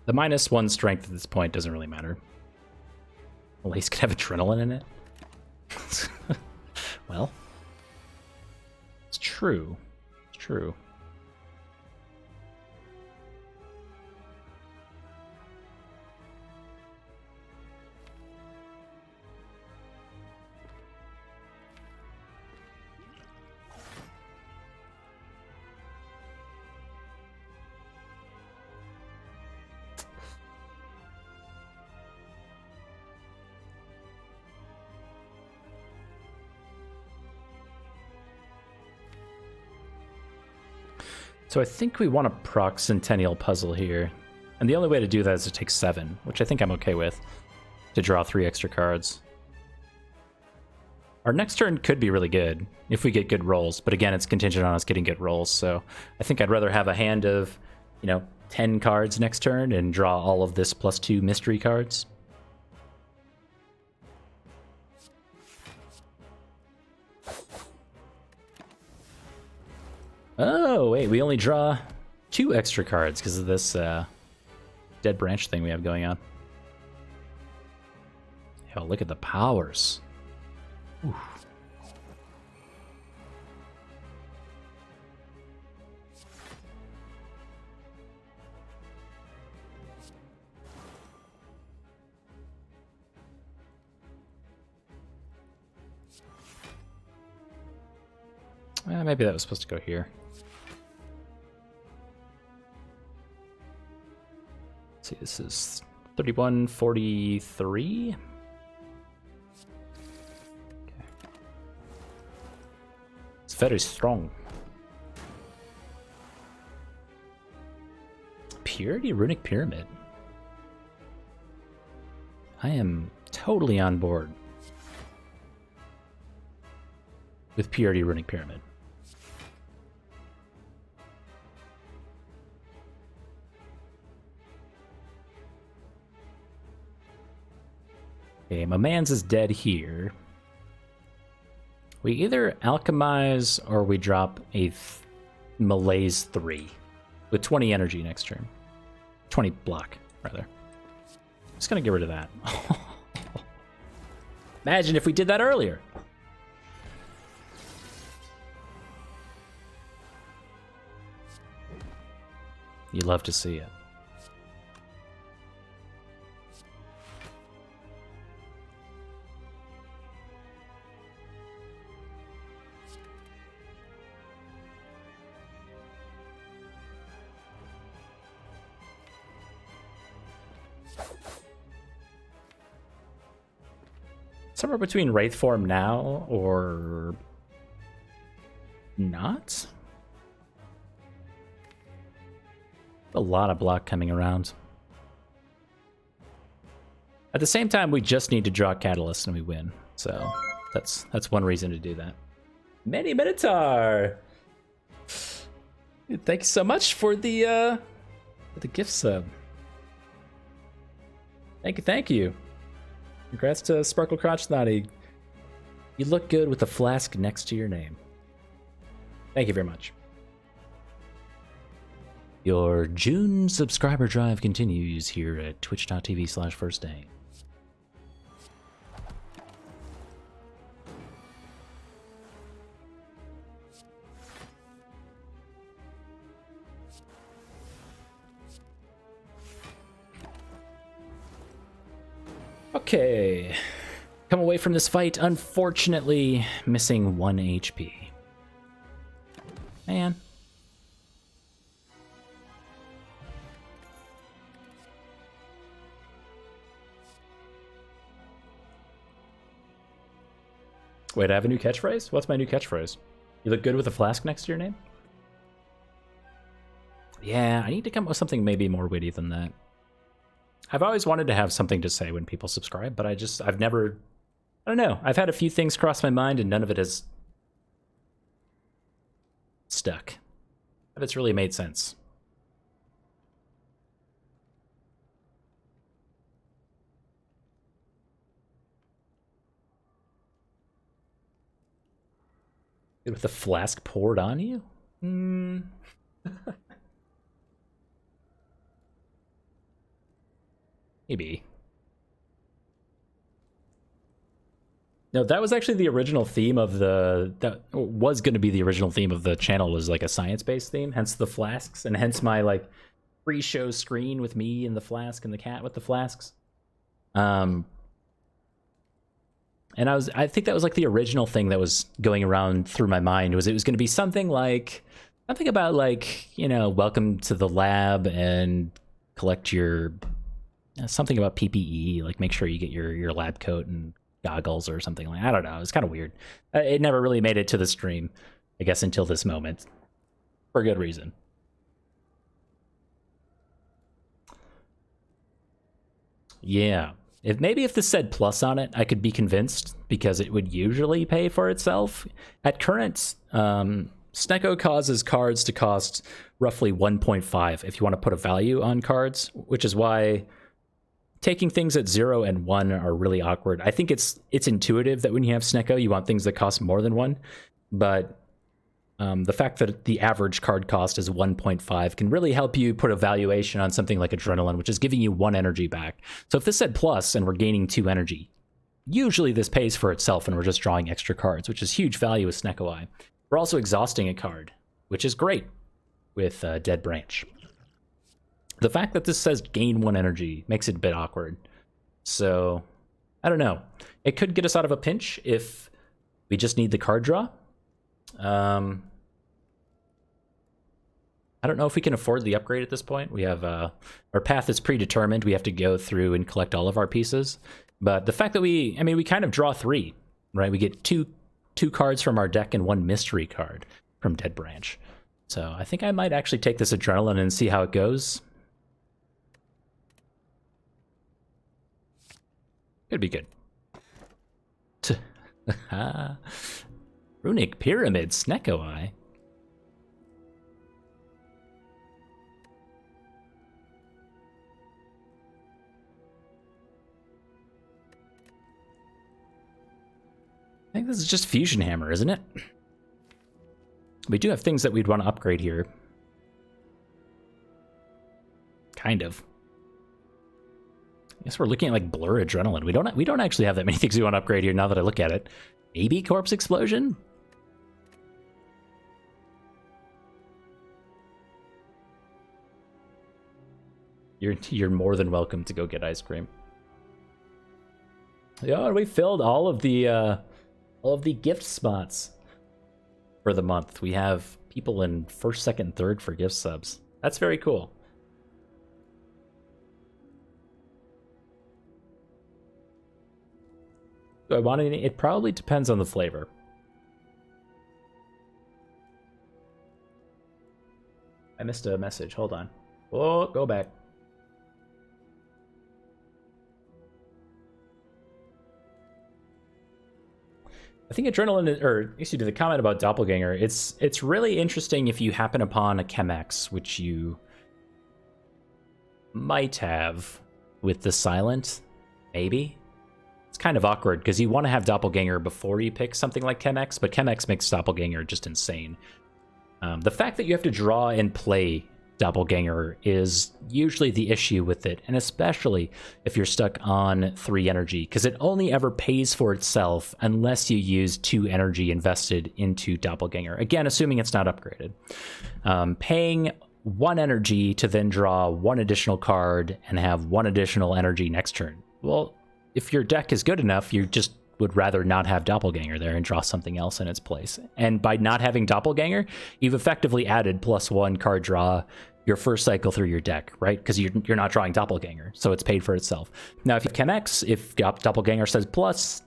The -1 strength at this point doesn't really matter. Malaise could have adrenaline in it. Well, it's true. It's true. So I think we want a proc Centennial Puzzle here. And the only way to do that is to take 7, which I think I'm okay with, to draw 3 extra cards. Our next turn could be really good if we get good rolls, but again, it's contingent on us getting good rolls, so I think I'd rather have a hand of, 10 cards next turn and draw all of this +2 mystery cards. Oh, wait, we only draw 2 extra cards because of this Dead Branch thing we have going on. Hell, look at the powers. Oof. Maybe that was supposed to go here. Let's see, this is 3143. Okay. It's very strong. Purity Runic Pyramid. I am totally on board with Purity Runic Pyramid. Okay, my man's is dead here. We either alchemize or we drop a malaise 3 with 20 energy next turn. 20 block, rather. Just gonna get rid of that. Imagine if we did that earlier. You love to see it. Somewhere between Wraith form now or not. A lot of block coming around. At the same time, we just need to draw Catalyst and we win. So that's one reason to do that. Many Minotaur! Thank you so much for the For the gift sub. Thank you. Congrats to Sparkle Crotch Snotty. You look good with a flask next to your name. Thank you very much. Your June subscriber drive continues here at twitch.tv/FirstDane. Okay. Come away from this fight, unfortunately, missing 1 HP. Man. Wait, I have a new catchphrase? What's my new catchphrase? You look good with a flask next to your name? Yeah, I need to come up with something maybe more witty than that. I've always wanted to have something to say when people subscribe, but I've never... I don't know. I've had a few things cross my mind and none of it has stuck. But it's really made sense. With the flask poured on you? Maybe. No, that was actually the original theme of that was going to be the original theme of the channel, was like a science-based theme, hence the flasks, and hence my like pre-show screen with me and the flask and the cat with the flasks. And I think that was like the original thing that was going around through my mind, was it was going to be something about like, you know, welcome to the lab and collect your something about PPE, like make sure you get your lab coat and goggles or something like. I don't know. It's kind of weird. It never really made it to the stream, I guess, until this moment, for good reason. Yeah. Maybe if this said plus on it, I could be convinced, because it would usually pay for itself. At current, Snecko causes cards to cost roughly 1.5 if you want to put a value on cards, which is why taking things at 0 and 1 are really awkward. I think it's intuitive that when you have Snecko, you want things that cost more than 1, but the fact that the average card cost is 1.5 can really help you put a valuation on something like Adrenaline, which is giving you 1 energy back. So if this said plus and we're gaining 2 energy, usually this pays for itself and we're just drawing extra cards, which is huge value with Snecko Eye. We're also exhausting a card, which is great with Dead Branch. The fact that this says gain 1 energy makes it a bit awkward. So, I don't know. It could get us out of a pinch if we just need the card draw. I don't know if we can afford the upgrade at this point. We have our path is predetermined. We have to go through and collect all of our pieces. But the fact that we kind of draw 3, right? We get two cards from our deck and 1 mystery card from Dead Branch. So I think I might actually take this Adrenaline and see how it goes. Could be good. Runic Pyramid, Snecko Eye. I think this is just Fusion Hammer, isn't it? We do have things that we'd want to upgrade here. Kind of. I guess we're looking at like Blur Adrenaline. We don't actually have that many things we want to upgrade here now that I look at it. Maybe Corpse Explosion? You're more than welcome to go get ice cream. Yeah, we filled all of the gift spots for the month. We have people in 1st, 2nd, 3rd for gift subs. That's very cool. Do I want any? It probably depends on the flavor. I missed a message. Hold on. Oh, go back. I think Adrenaline, or excuse me, the comment about Doppelganger, it's really interesting if you happen upon a Chemex, which you might have with the Silent, maybe. It's kind of awkward because you want to have Doppelganger before you pick something like Chemex, but Chemex makes Doppelganger just insane. The fact that you have to draw and play Doppelganger is usually the issue with it, and especially if you're stuck on 3 energy, because it only ever pays for itself unless you use 2 energy invested into Doppelganger. Again, assuming it's not upgraded. Paying 1 energy to then draw 1 additional card and have 1 additional energy next turn. Well, if your deck is good enough, you just would rather not have Doppelganger there and draw something else in its place. And by not having Doppelganger, you've effectively added +1 card draw your first cycle through your deck, right? Because you're not drawing Doppelganger, so it's paid for itself. Now, if you Chemex, if Doppelganger says plus,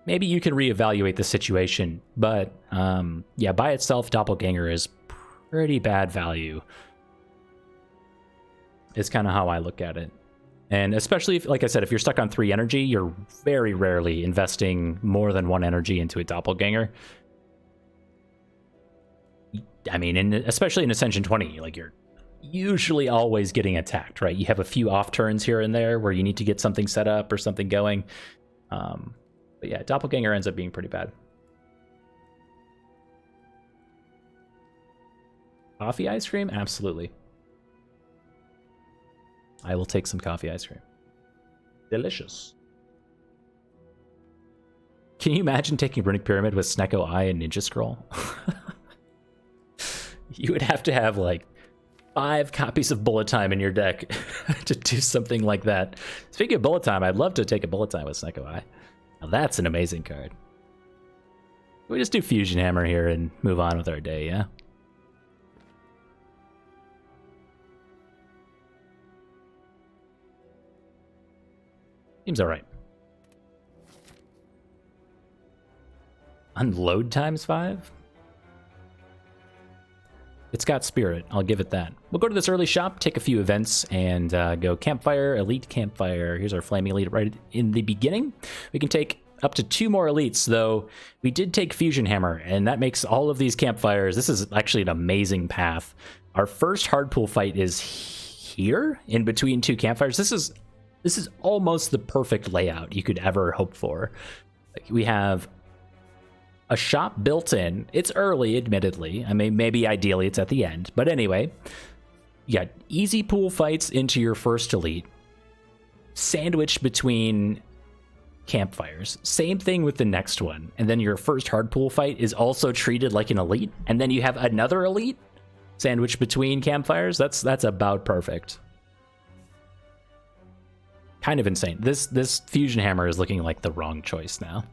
maybe you can reevaluate the situation. But yeah, by itself, Doppelganger is pretty bad value. It's kind of how I look at it. And especially, if, like I said, if you're stuck on 3 energy, you're very rarely investing more than 1 energy into a Doppelganger. I mean, especially in Ascension 20, like you're usually always getting attacked, right? You have a few off turns here and there where you need to get something set up or something going. But yeah, Doppelganger ends up being pretty bad. Coffee ice cream? Absolutely. I will take some coffee ice cream. Delicious. Can you imagine taking Runic Pyramid with Snecko Eye and Ninja Scroll? You would have to have like 5 copies of Bullet Time in your deck to do something like that. Speaking of Bullet Time, I'd love to take a Bullet Time with Snecko Eye. Now that's an amazing card. We just do Fusion Hammer here and move on with our day, yeah? Seems alright. Unload times 5? It's got spirit, I'll give it that. We'll go to this early shop, take a few events, and go Campfire, Elite Campfire. Here's our Flaming Elite right in the beginning. We can take up to 2 more Elites, though we did take Fusion Hammer, and that makes all of these Campfires, this is actually an amazing path. Our first hard pool fight is here, in between 2 Campfires. This is almost the perfect layout you could ever hope for. Like, we have a shop built in. It's early, admittedly. I mean, maybe ideally it's at the end. But anyway, you got easy pool fights into your first Elite, sandwiched between Campfires. Same thing with the next one. And then your first hard pool fight is also treated like an Elite. And then you have another Elite sandwiched between Campfires. That's about perfect. Kind of insane. This Fusion Hammer is looking like the wrong choice now.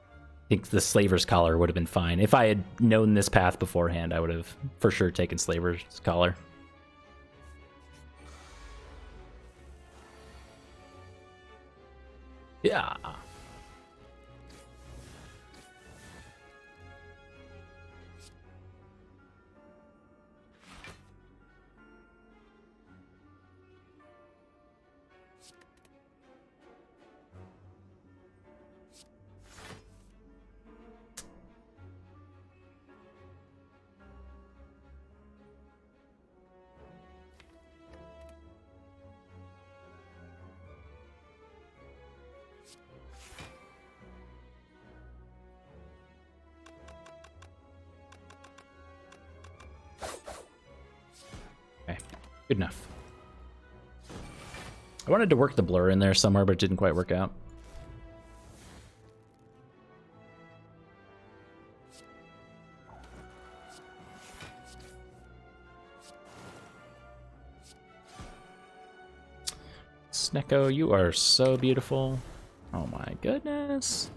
I think the Slaver's Collar would have been fine. If I had known this path beforehand, I would have for sure taken Slaver's Collar. Yeah. Good enough. I wanted to work the blur in there somewhere, but it didn't quite work out. Snecko, you are so beautiful. Oh my goodness.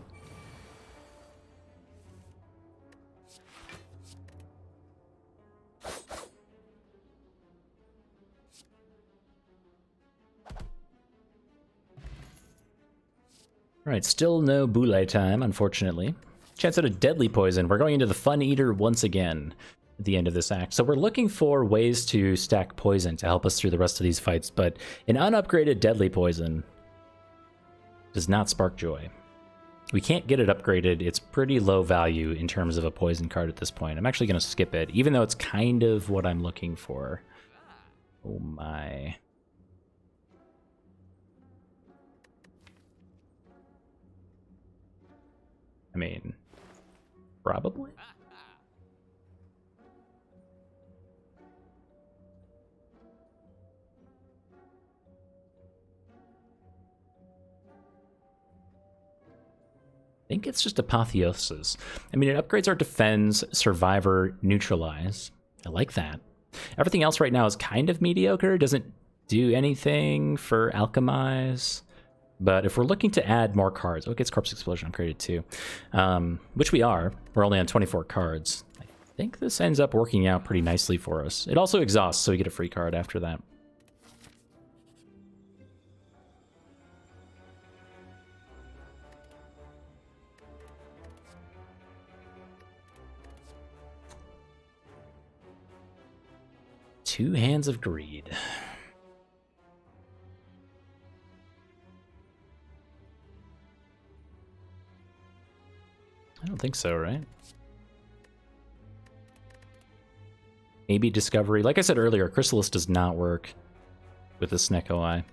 Alright, still no Boule time, unfortunately. Chance at a deadly poison. We're going into the Fun Eater once again at the end of this act. So we're looking for ways to stack poison to help us through the rest of these fights, but an unupgraded deadly poison does not spark joy. We can't get it upgraded. It's pretty low value in terms of a poison card at this point. I'm actually going to skip it, even though it's kind of what I'm looking for. Oh my. I mean, probably? I think it's just Apotheosis. I mean, it upgrades our Defense, Survivor, Neutralize. I like that. Everything else right now is kind of mediocre. It doesn't do anything for Alchemize. But if we're looking to add more cards, oh, it gets Corpse Explosion upgraded too, which we are. We're only on 24 cards. I think this ends up working out pretty nicely for us. It also exhausts, so we get a free card after that. Two Hands of Greed. I don't think so, right? Maybe Discovery. Like I said earlier, Chrysalis does not work with the Snecko Eye.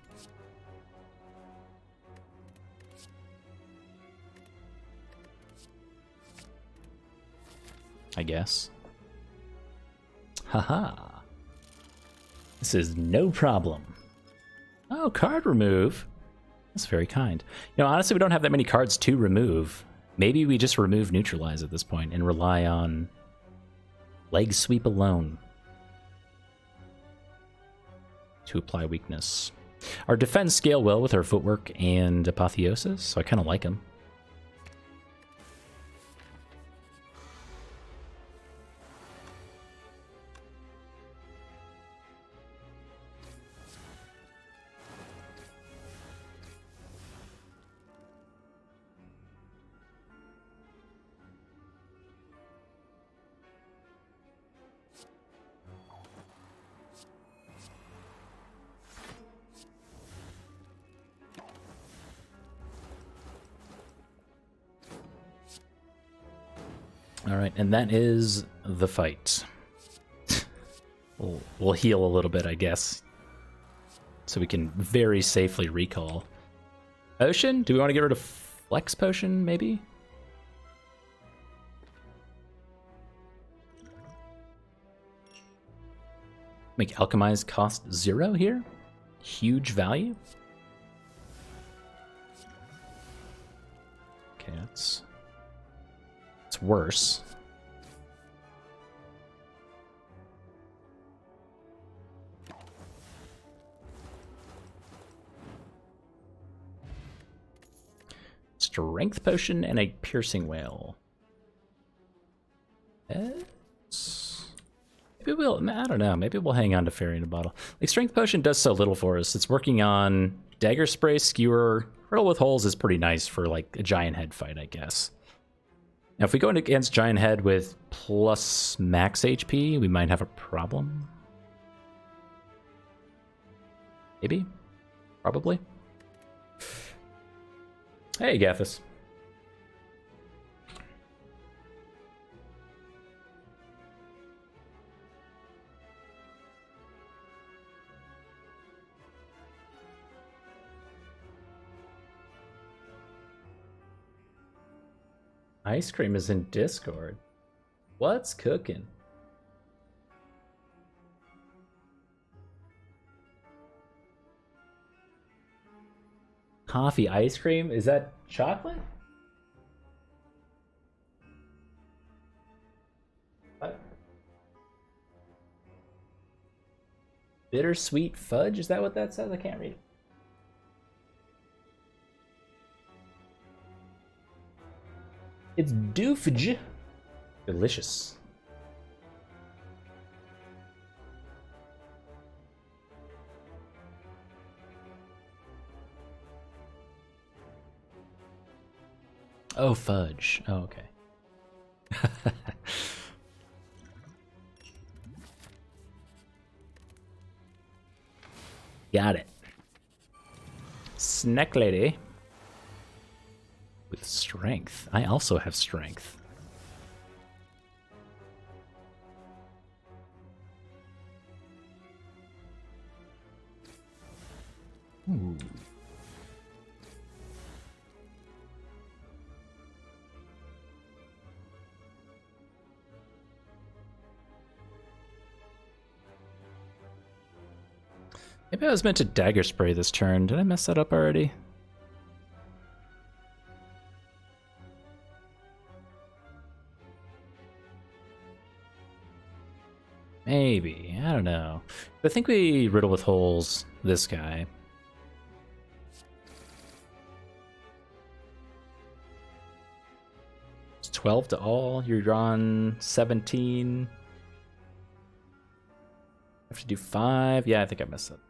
I guess. Haha. This is no problem. Oh, card remove. That's very kind. You know, honestly, we don't have that many cards to remove. Maybe we just remove Neutralize at this point and rely on Leg Sweep alone to apply weakness. Our defense scale well with our footwork and Apotheosis, so I kind of like them. All right, and that is the fight. We'll heal a little bit, I guess, so we can very safely recall. Potion? Do we want to get rid of Flex Potion, maybe? Make Alchemize cost 0 here? Huge value? Okay, it's worse. Strength Potion and a Piercing Whale. Maybe we'll, I don't know, maybe we'll hang on to Fairy in a Bottle. Like, Strength Potion does so little for us. It's working on Dagger Spray, Skewer. Riddle with Holes is pretty nice for, like, a Giant Head fight, I guess. Now, if we go against Giant Head with plus max HP, we might have a problem. Maybe? Probably? Hey, Gathis. Ice Cream is in Discord. What's cooking? Coffee ice cream? Is that chocolate? What? Bittersweet fudge? Is that what that says? I can't read it. It's doofage. Delicious. Oh, fudge. Oh, okay. Got it. Snack lady. With strength. I also have strength. Ooh. Maybe I was meant to dagger spray this turn. Did I mess that up already? Maybe. I don't know. I think we riddle with holes this guy. It's 12 to all. You're drawn 17. I have to do 5. Yeah, I think I messed up.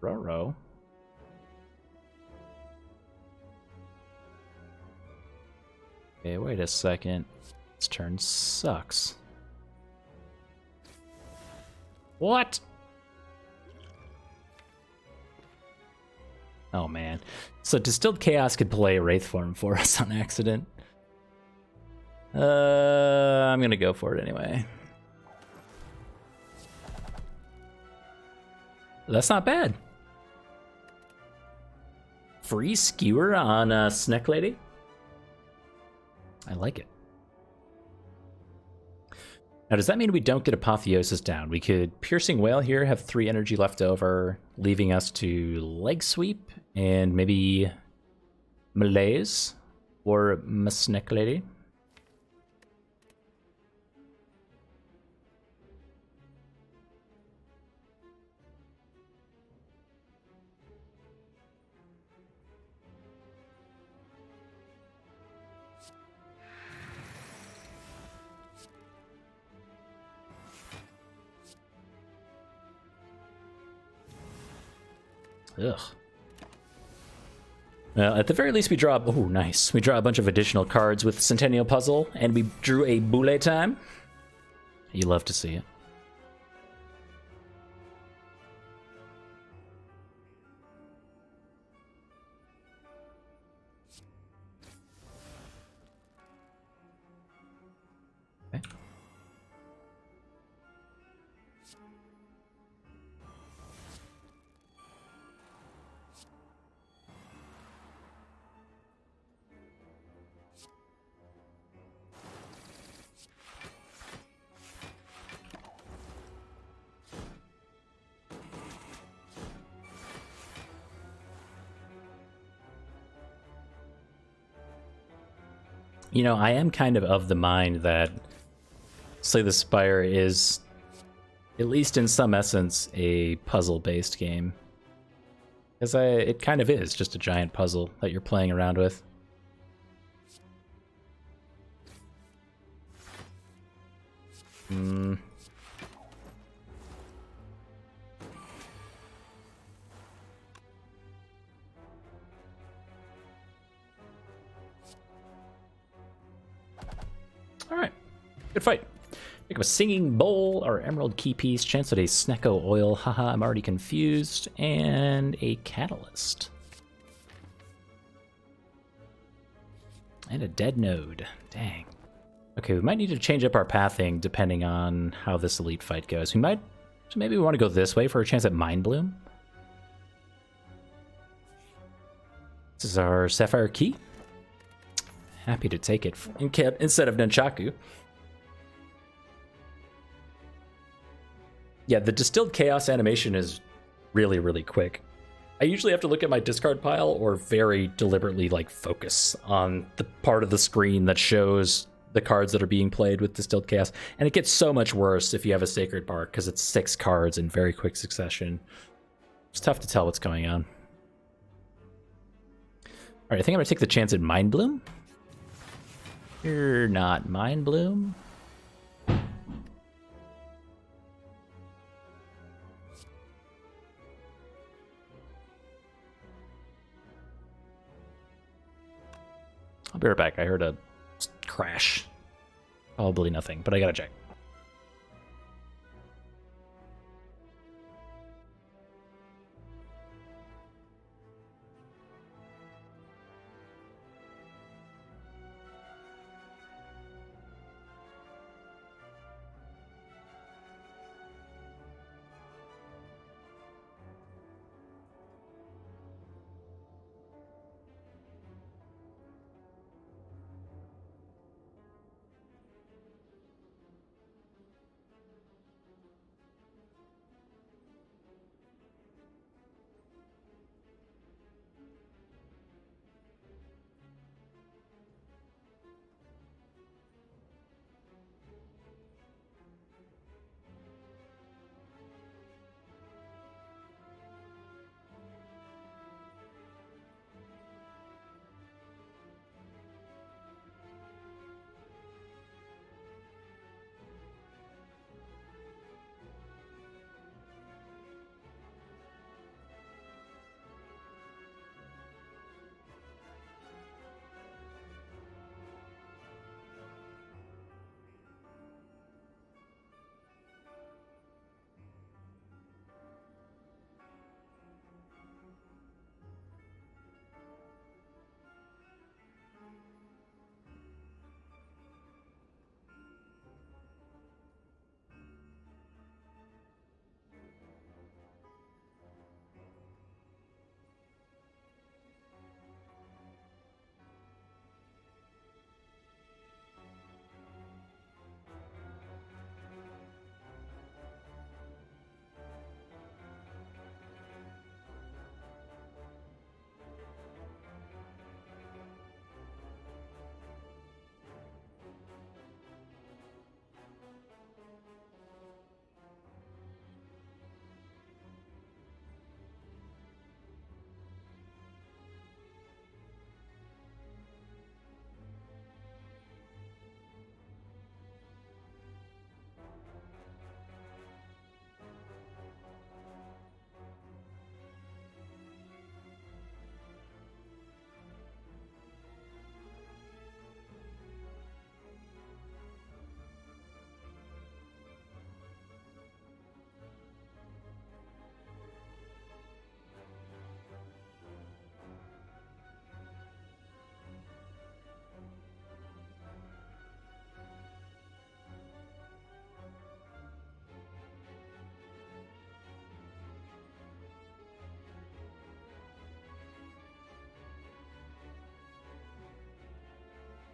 Row. Okay, wait a second. This turn sucks. What? Oh man. So Distilled Chaos could play Wraithform for us on accident. I'm gonna go for it anyway. That's not bad. Free skewer on Snack Lady? I like it. Now, does that mean we don't get Apotheosis down? We could Piercing Wail here, have 3 energy left over, leaving us to Leg Sweep and maybe Malaise or Snack Lady. Ugh. Well, at the very least, we draw. Oh, nice. We draw a bunch of additional cards with Centennial Puzzle, and we drew a Boule Time. You love to see it. Okay. You know, I am kind of the mind that Slay the Spire is, at least in some essence, a puzzle-based game. Because it kind of is just a giant puzzle that you're playing around with. Alright, good fight. Pick up a Singing Bowl or Emerald Key Piece, chance at a Snecko Oil, haha, I'm already confused, and a Catalyst. And a Dead Node, dang. Okay, we might need to change up our pathing depending on how this elite fight goes. So maybe we want to go this way for a chance at Mind Bloom. This is our Sapphire Key. Happy to take it instead of Nunchaku. Yeah, the Distilled Chaos animation is really, really quick. I usually have to look at my discard pile or very deliberately focus on the part of the screen that shows the cards that are being played with Distilled Chaos. And it gets so much worse if you have a Sacred Bark because it's 6 cards in very quick succession. It's tough to tell what's going on. All right, I think I'm going to take the chance at Mind Bloom. You're not Mind Bloom. I'll be right back. I heard a crash. Probably nothing, but I gotta check.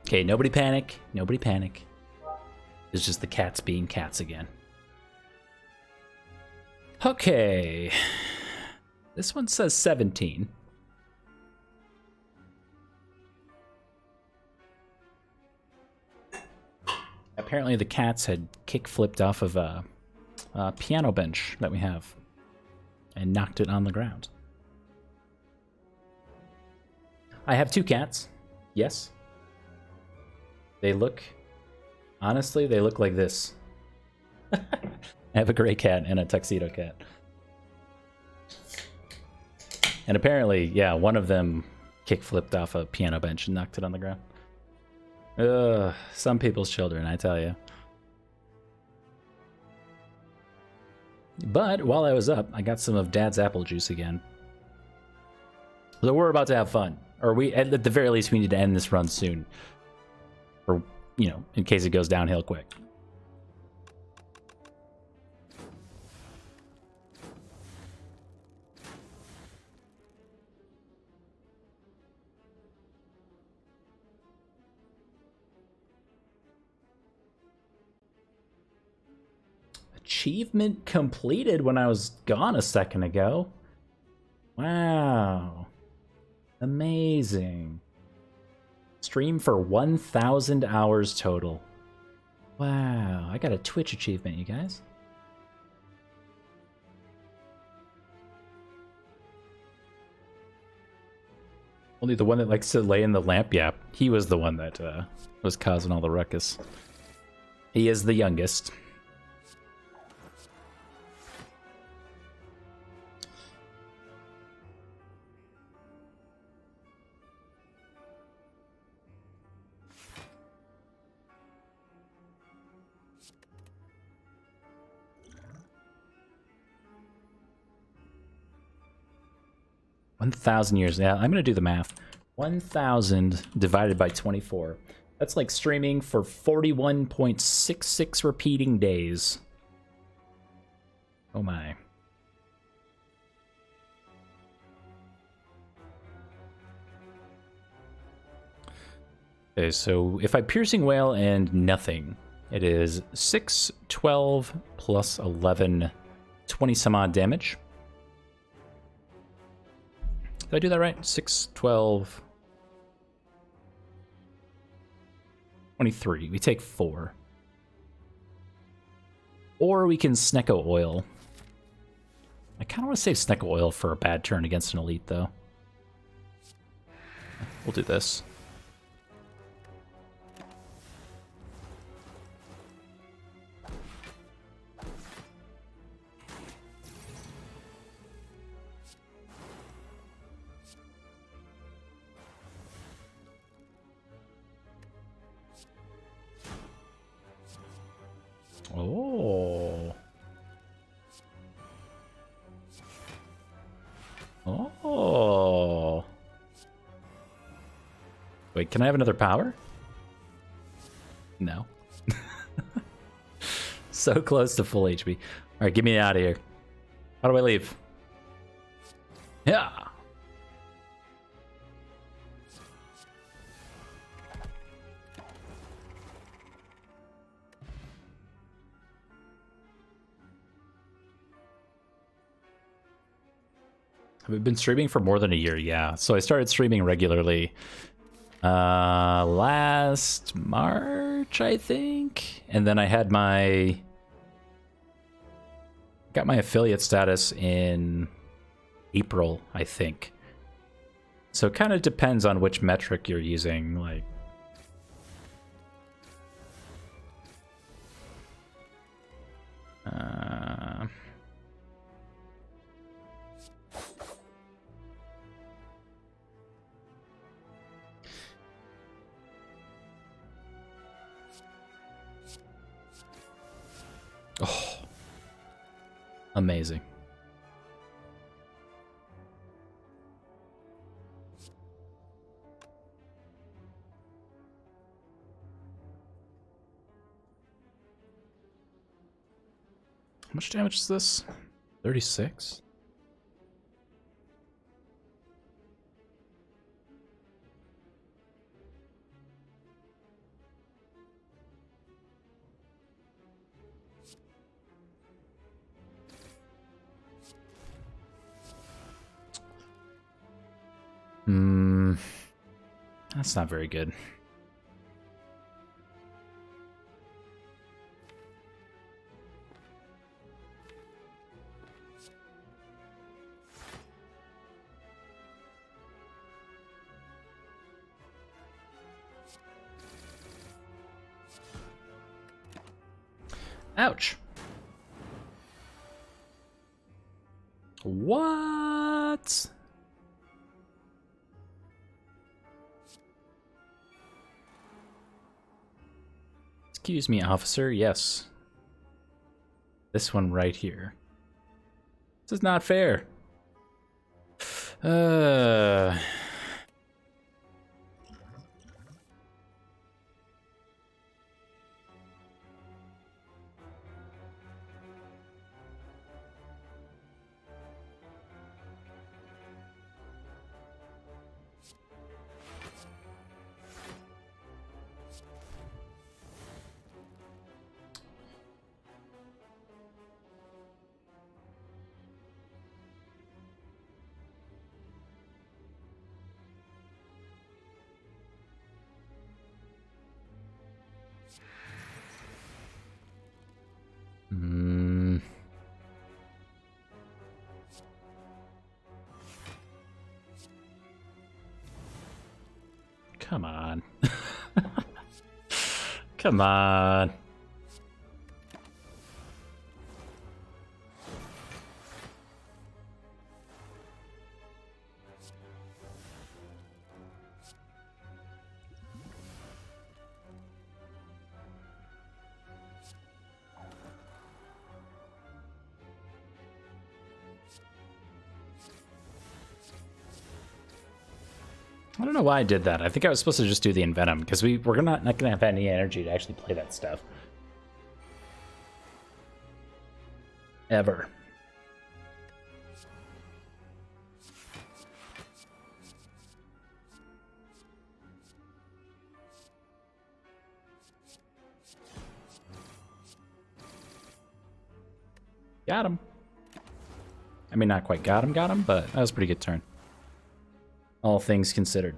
Okay, nobody panic. Nobody panic. It's just the cats being cats again. Okay. This one says 17. Apparently the cats had kick-flipped off of a piano bench that we have and knocked it on the ground. I have 2 cats. Yes. They look... Honestly, they look like this. I have a gray cat and a tuxedo cat. And apparently, yeah, one of them kick-flipped off a piano bench and knocked it on the ground. Ugh, some people's children, I tell you. But while I was up, I got some of Dad's apple juice again. So we're about to have fun. Or we, at the very least, we need to end this run soon. Or, you know, in case it goes downhill quick. Achievement completed when I was gone a second ago. Wow. Amazing. Stream for 1,000 hours total. Wow. I got a Twitch achievement, you guys. Only the one that likes to lay in the lamp? Yeah, he was the one that was causing all the ruckus. He is the youngest. $1,000 years. Yeah, I'm gonna do the math. 1,000 divided by 24. That's like streaming for 41.66 repeating days. Oh my. Okay, so if I piercing wail and nothing, it is 6, 12 plus 11, 20 some odd damage. Did I do that right? 6, 12, 23. We take 4. Or we can Snecko oil. I kind of want to save Snecko oil for a bad turn against an elite, though. We'll do this. Oh. Oh. Wait, can I have another power? No. So close to full HP. All right, get me out of here. How do I leave? Yeah. We've been streaming for more than a year, yeah. So I started streaming regularly last March, I think. And then I had got my affiliate status in April, I think. So it kind of depends on which metric you're using, like. Oh, amazing. How much damage is this? 36? That's not very good. Ouch. What? Excuse me, officer. Yes. This one right here. This is not fair. Come on. Come on. I don't know why I did that. I think I was supposed to just do the Envenom, because we're not gonna have any energy to actually play that stuff. Ever. Got him. I mean, not quite got him, but that was a pretty good turn. All things considered.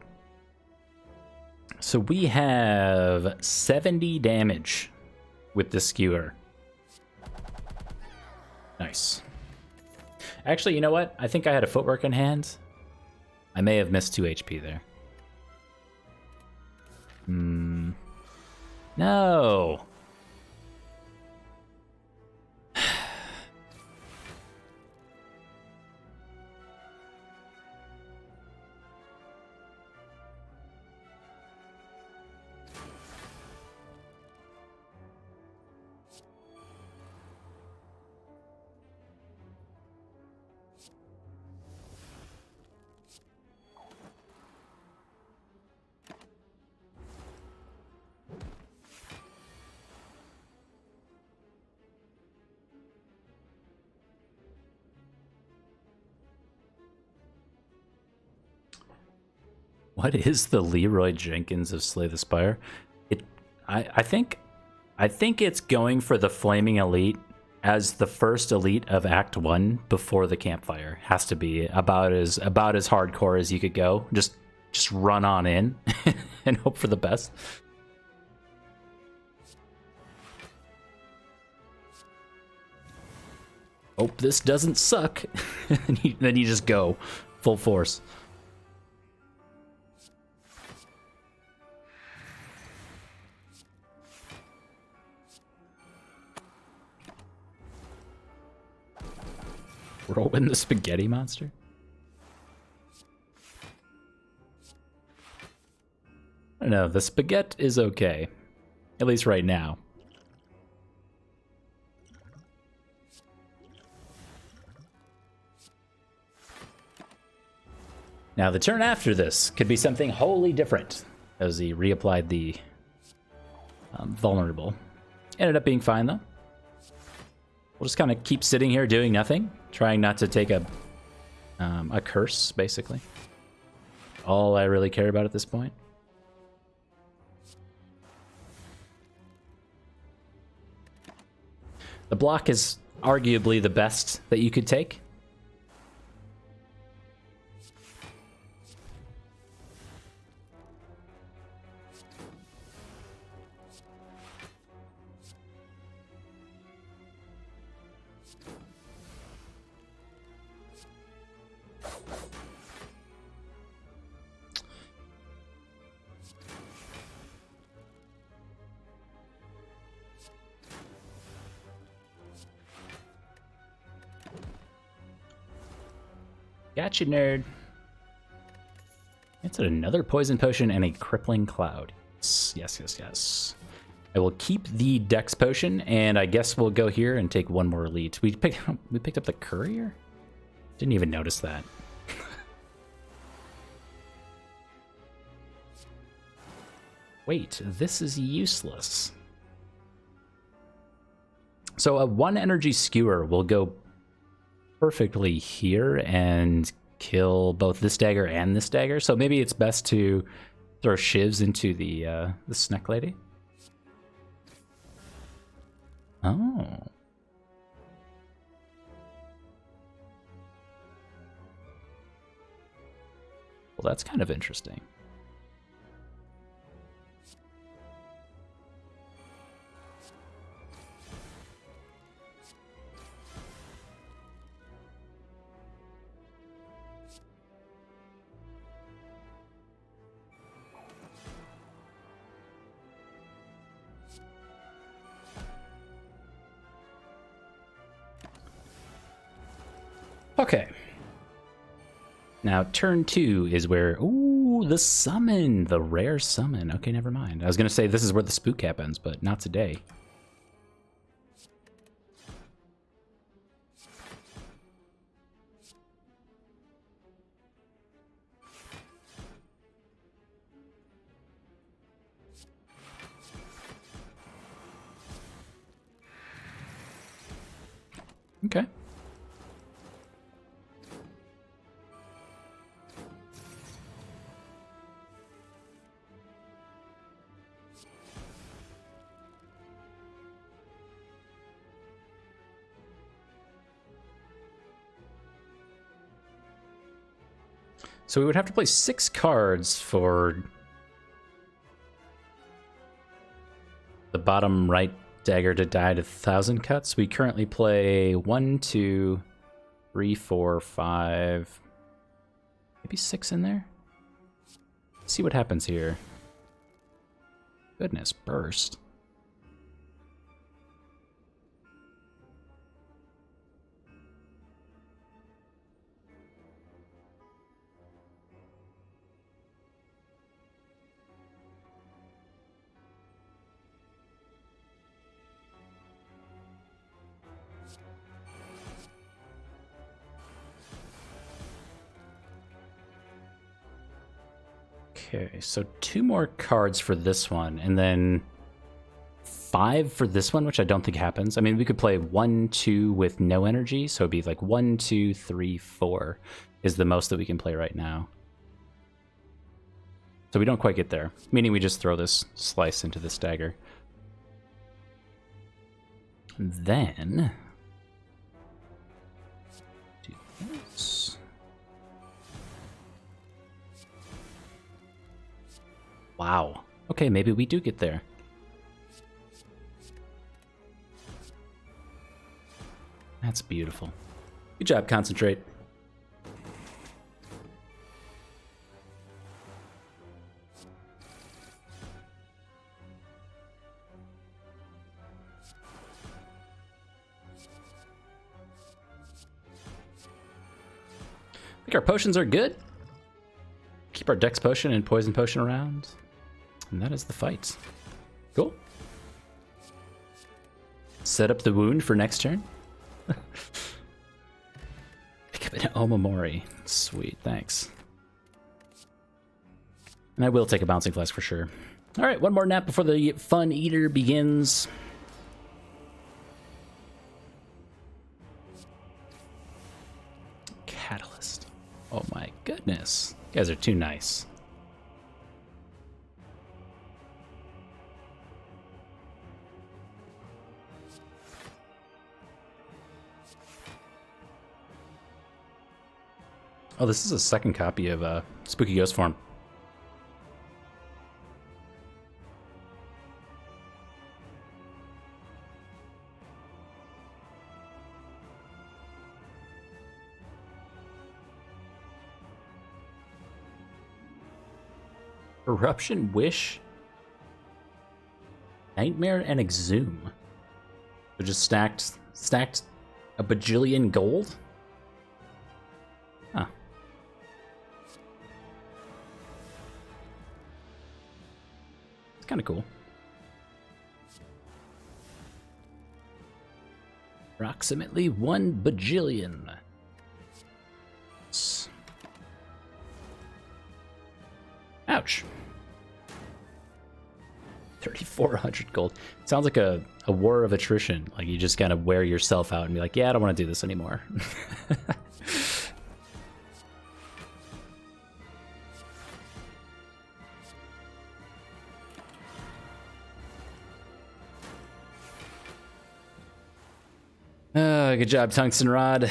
So we have 70 damage with the skewer. Nice. Actually, you know what? I think I had a footwork in hand. I may have missed 2 HP there. No. What is the Leroy Jenkins of Slay the Spire? I think it's going for the Flaming Elite as the first elite of Act 1 before the campfire. Has to be about as hardcore as you could go. Just run on in and hope for the best. Hope this doesn't suck. Then you just go full force. Whirlwind the spaghetti monster? I don't know, the spaghetti is okay. At least right now. Now the turn after this could be something wholly different, as he reapplied the vulnerable. Ended up being fine though. We'll just kind of keep sitting here doing nothing, trying not to take a curse, basically. All I really care about at this point. The block is arguably the best that you could take. Gotcha, nerd. It's another poison potion and a crippling cloud. Yes. I will keep the dex potion, and I guess we'll go here and take one more elite. We picked up the courier? Didn't even notice that. Wait, this is useless. So a 1 energy skewer will go perfectly here and kill both this dagger and this dagger. So maybe it's best to throw shivs into the Sneck lady. Oh. Well, that's kind of interesting. Okay. Now, turn 2 is where... Ooh, the summon! The rare summon. Okay, never mind. I was going to say this is where the spook happens, but not today. Okay. So we would have to play 6 cards for the bottom right dagger to die to 1,000 cuts. We currently play 1, 2, 3, 4, 5, maybe 6 in there. Let's see what happens here. Goodness, burst. Okay, so 2 more cards for this one, and then 5 for this one, which I don't think happens. I mean, we could play 1, 2 with no energy, so it'd be like 1, 2, 3, 4 is the most that we can play right now. So we don't quite get there, meaning we just throw this slice into this dagger. And then... do this. Wow. Okay, maybe we do get there. That's beautiful. Good job, Concentrate. I think our potions are good. Keep our Dex potion and Poison potion around. And that is the fight. Cool. Set up the wound for next turn. Pick up an Omamori. Sweet, thanks. And I will take a Bouncing Flask for sure. All right, one more nap before the fun eater begins. Catalyst. Oh my goodness. You guys are too nice. Oh, this is a second copy of Spooky Ghost Form. Corruption, Wish, Nightmare, and Exhume. So just stacked a bajillion gold? Huh. It's kind of cool. Approximately 1 bajillion. Ouch. 3,400 gold. Sounds like a war of attrition. Like you just kind of wear yourself out and be like, yeah, I don't want to do this anymore. Good job, Tungsten Rod.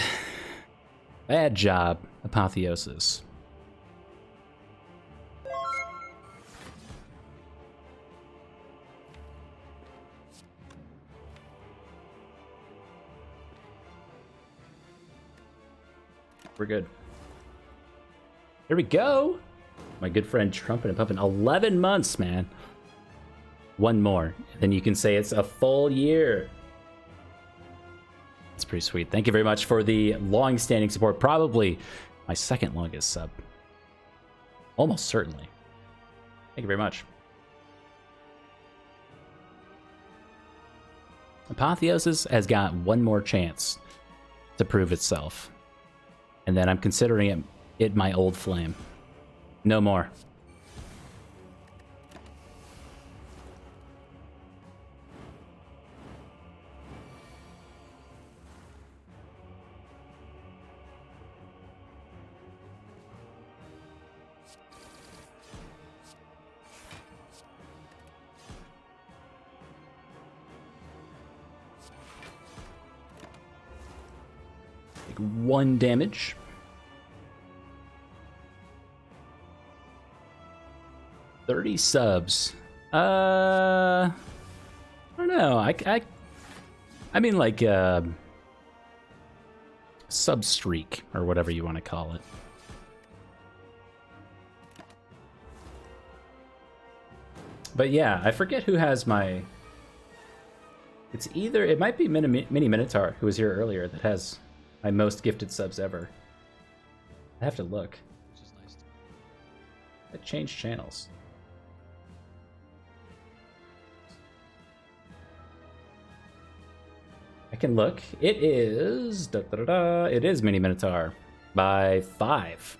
Bad job, Apotheosis. We're good. Here we go. My good friend Trumpet and Pumpin. 11 months, man. One more. And then you can say it's a full year. That's pretty sweet. Thank you very much for the long-standing support. Probably my second longest sub. Almost certainly. Thank you very much. Apotheosis has got one more chance to prove itself. And then I'm considering it my old flame. No more. Take 1 damage. $30 subs. I don't know. I mean like sub streak or whatever you want to call it. But yeah, I forget who has my. It's either it might be Mini Minotaur who was here earlier that has my most gifted subs ever. I have to look. Which is nice. I changed channels. I can look. It is it is Mini Minotaur by 5.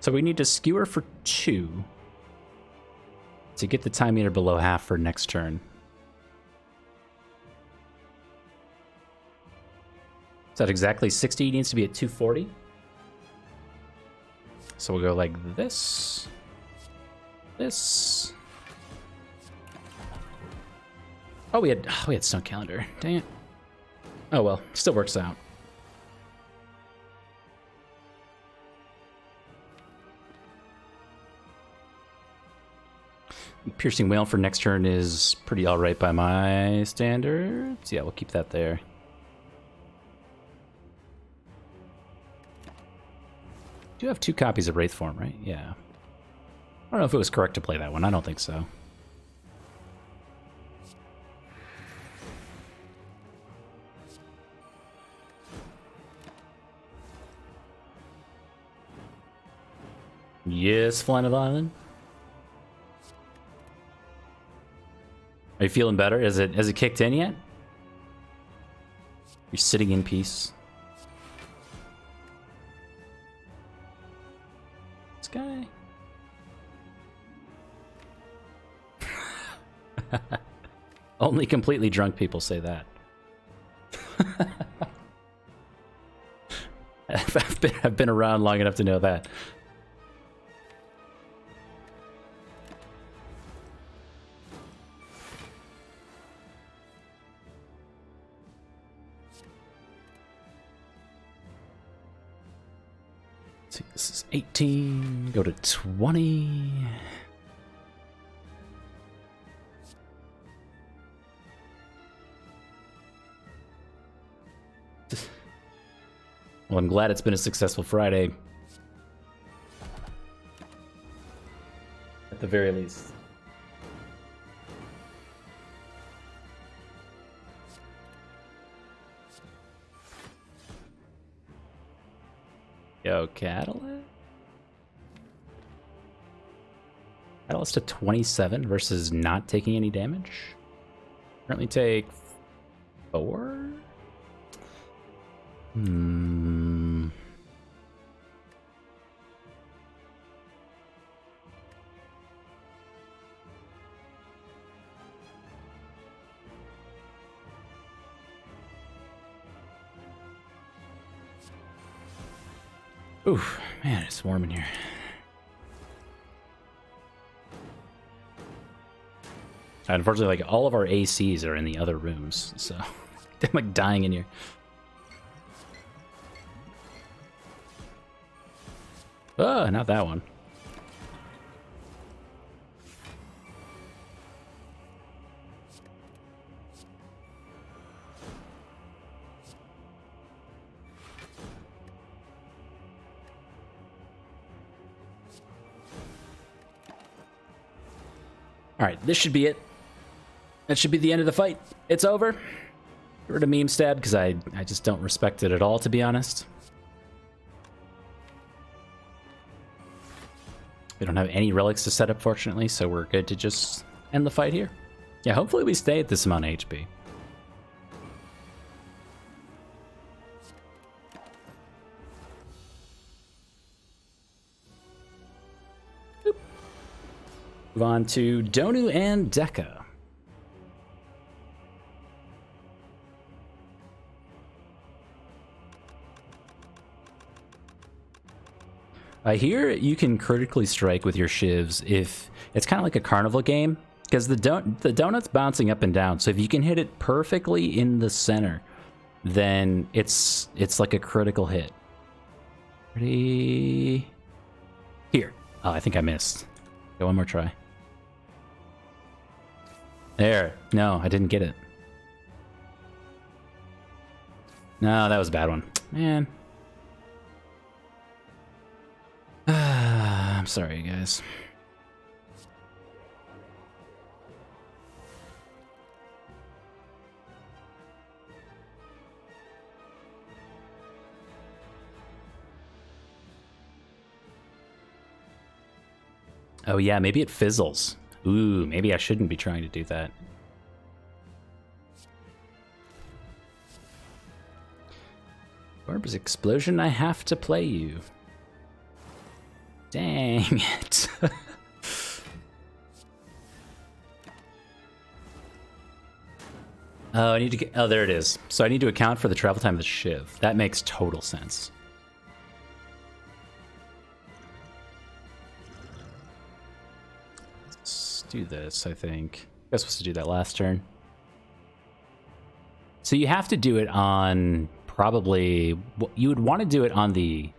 So we need to skewer for 2 to get the time meter below half for next turn. Is that exactly 60? It needs to be at 240. So we'll go like this. This. Oh, we had Stone Calendar. Dang it. Oh well, still works out. Piercing Wail for next turn is pretty alright by my standards. Yeah, we'll keep that there. Do have 2 copies of Wraithform, right? Yeah. I don't know if it was correct to play that one. I don't think so. Yes, Flying of Island. Are you feeling better? Has it kicked in yet? You're sitting in peace. This guy. Only completely drunk people say that. I've been around long enough to know that. See, this is 18. Go to 20. Well, I'm glad it's been a successful Friday. At the very least. Yo, Catalyst? Catalyst to 27 versus not taking any damage? Currently take 4? Oof, man, it's warm in here. Unfortunately, like, all of our ACs are in the other rooms, so I'm like dying in here. Oh, not that one. All right, this should be it. That should be the end of the fight. It's over. Get rid of meme stab because I just don't respect it at all, to be honest. We don't have any relics to set up, fortunately, so we're good to just end the fight here. Yeah, hopefully we stay at this amount of HP. Boop. Move on to Donu and Deka. Here you can critically strike with your shivs if it's kind of like a carnival game, because the donut's bouncing up and down. So if you can hit it perfectly in the center, then it's like a critical hit. Ready? Here. Oh, I think I missed. Go one more try. There. No, I didn't get it. No, that was a bad one. Man. I'm sorry, guys. Oh yeah, maybe it fizzles. Ooh, maybe I shouldn't be trying to do that. Orb's explosion, I have to play you. Dang it. Oh, I need to get, oh, there it is. So I need to account for the travel time of the shiv. That makes total sense. Let's do this, I think. I was supposed to do that last turn. So you have to do it on probably, you would want to do it on the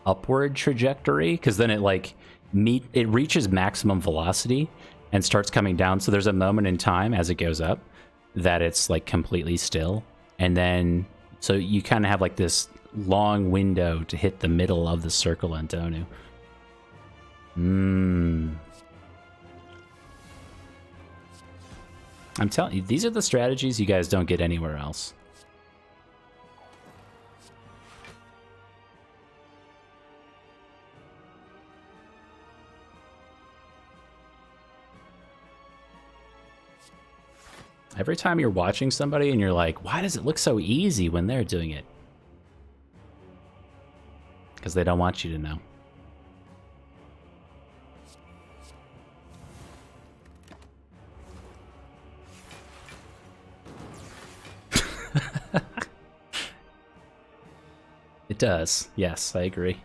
upward trajectory, because then it reaches maximum velocity and starts coming down. So there's a moment in time as it goes up that it's like completely still, and then so you kind of have like this long window to hit the middle of the circle on Donu. I'm telling you, these are the strategies you guys don't get anywhere else. Every time you're watching somebody and you're like, why does it look so easy when they're doing it? Because they don't want you to know. It does. Yes, I agree.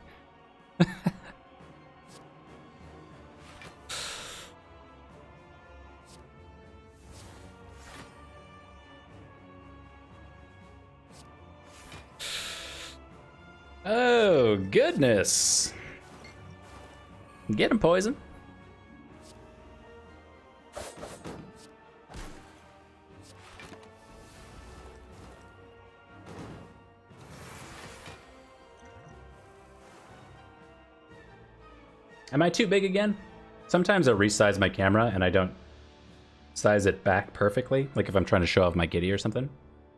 Oh, Oh, goodness. Get him, Poison. Am I too big again? Sometimes I resize my camera and I don't size it back perfectly, like if I'm trying to show off my Giddy or something.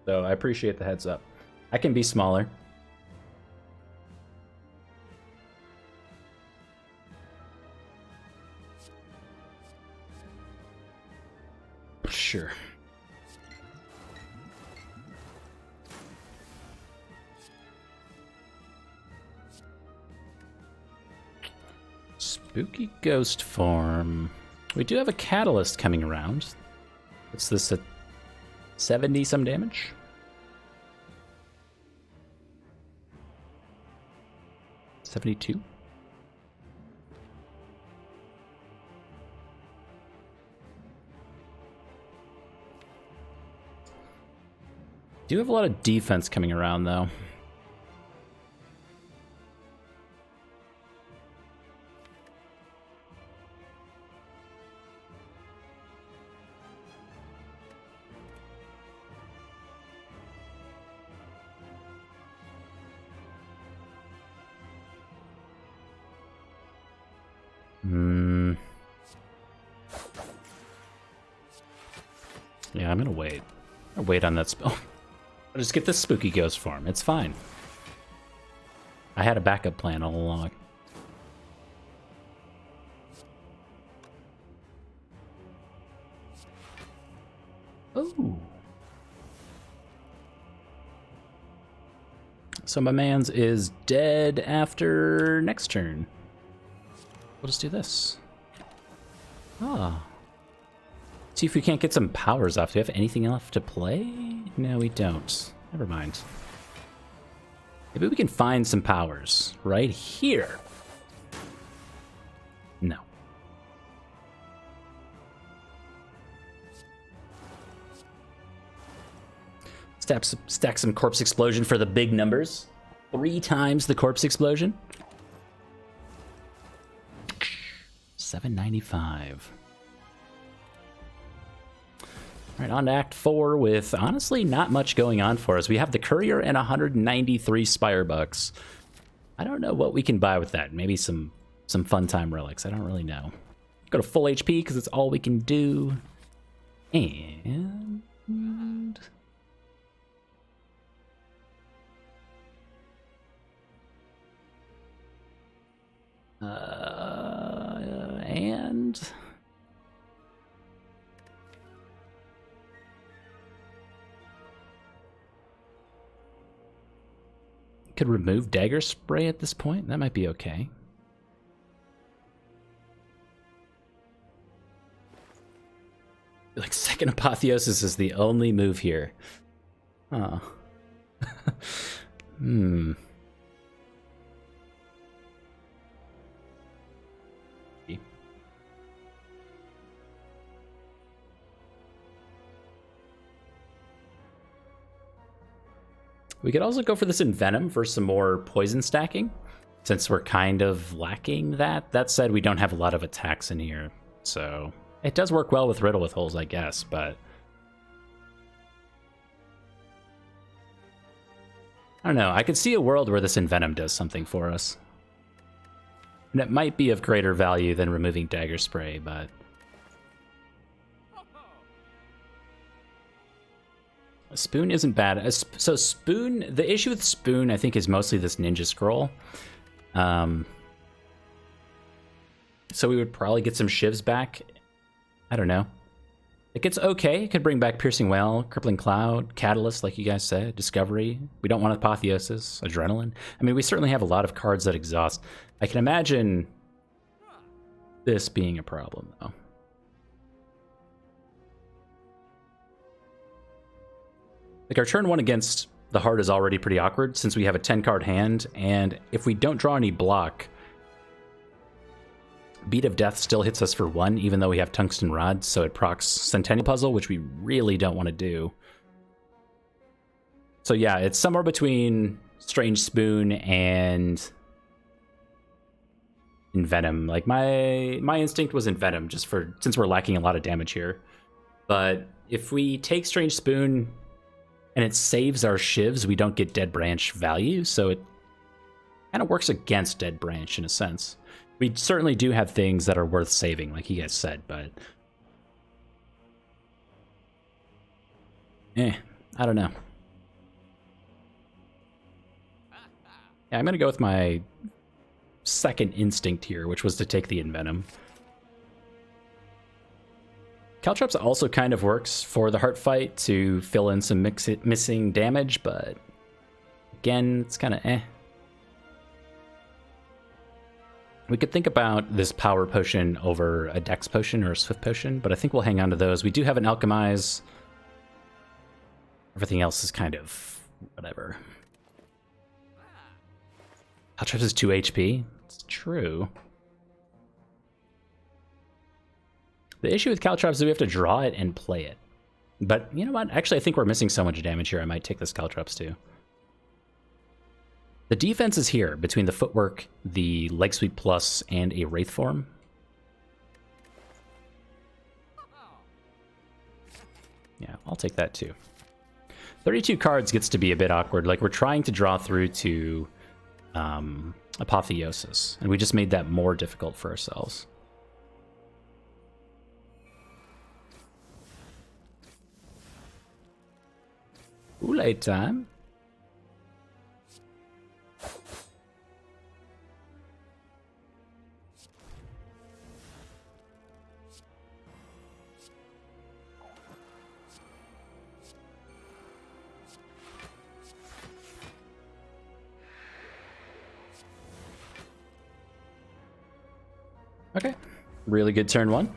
So I appreciate the heads up. I can be smaller. Sure. Spooky ghost form. We do have a catalyst coming around. What's this at 70 some damage? $72? Do have a lot of defense coming around though. Yeah, I'm gonna wait. I'll wait on that spell. I'll just get the spooky ghost form. It's fine. I had a backup plan all along. Oh. So my man's is dead after next turn. We'll just do this. Ah. See if we can't get some powers off. Do we have anything left to play? No, we don't. Never mind. Maybe we can find some powers right here. No. Stack some corpse explosion for the big numbers. 3 times the corpse explosion. 795. All right, on to Act 4 with, honestly, not much going on for us. We have the Courier and 193 Spire bucks. I don't know what we can buy with that. Maybe some fun time relics. I don't really know. Go to full HP because it's all we can do. And... could remove dagger spray at this point. That might be okay. Like, second apotheosis is the only move here. Huh. We could also go for this Envenom for some more poison stacking, since we're kind of lacking that. That said, we don't have a lot of attacks in here, so it does work well with Riddle with Holes, I guess, but I don't know. I could see a world where this Envenom does something for us. And it might be of greater value than removing Dagger Spray, but... Spoon isn't bad. So Spoon, the issue with Spoon, I think, is mostly this Ninja Scroll. So we would probably get some Shivs back. I don't know. It gets okay. It could bring back Piercing Wail, Crippling Cloud, Catalyst, like you guys said, Discovery. We don't want Apotheosis, Adrenaline. I mean, we certainly have a lot of cards that exhaust. I can imagine this being a problem, though. Like, our turn 1 against the Heart is already pretty awkward, since we have a 10-card hand, and if we don't draw any block, Beat of Death still hits us for 1, even though we have Tungsten Rod, so it procs Centennial Puzzle, which we really don't want to do. So yeah, it's somewhere between Strange Spoon and Envenom. Like my instinct was Envenom, just for since we're lacking a lot of damage here. But if we take Strange Spoon and it saves our shivs, we don't get Dead Branch value, so it kind of works against Dead Branch in a sense. We certainly do have things that are worth saving, like you guys said, but I don't know. Yeah, I'm gonna go with my second instinct here, which was to take the Envenom. Caltrops also kind of works for the heart fight to fill in some missing damage, but again, it's kind of eh. We could think about this power potion over a dex potion or a swift potion, but I think we'll hang on to those. We do have an alchemize. Everything else is kind of whatever. Caltrops is 2 HP. It's true. The issue with Caltrops is we have to draw it and play it. But you know what? Actually, I think we're missing so much damage here. I might take this Caltrops too. The defense is here between the footwork, the leg sweep plus, and a wraith form. Yeah, I'll take that too. 32 cards gets to be a bit awkward. Like we're trying to draw through to Apotheosis, and we just made that more difficult for ourselves. Kool-Aid time. Okay, really good turn one.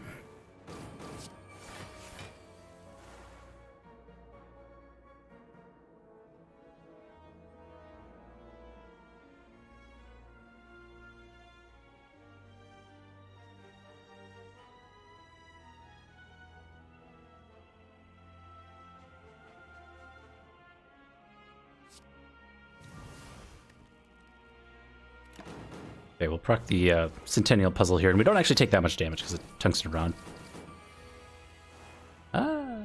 Okay, we'll proc the Centennial Puzzle here, and we don't actually take that much damage because it's Tungsten Rod. Ah.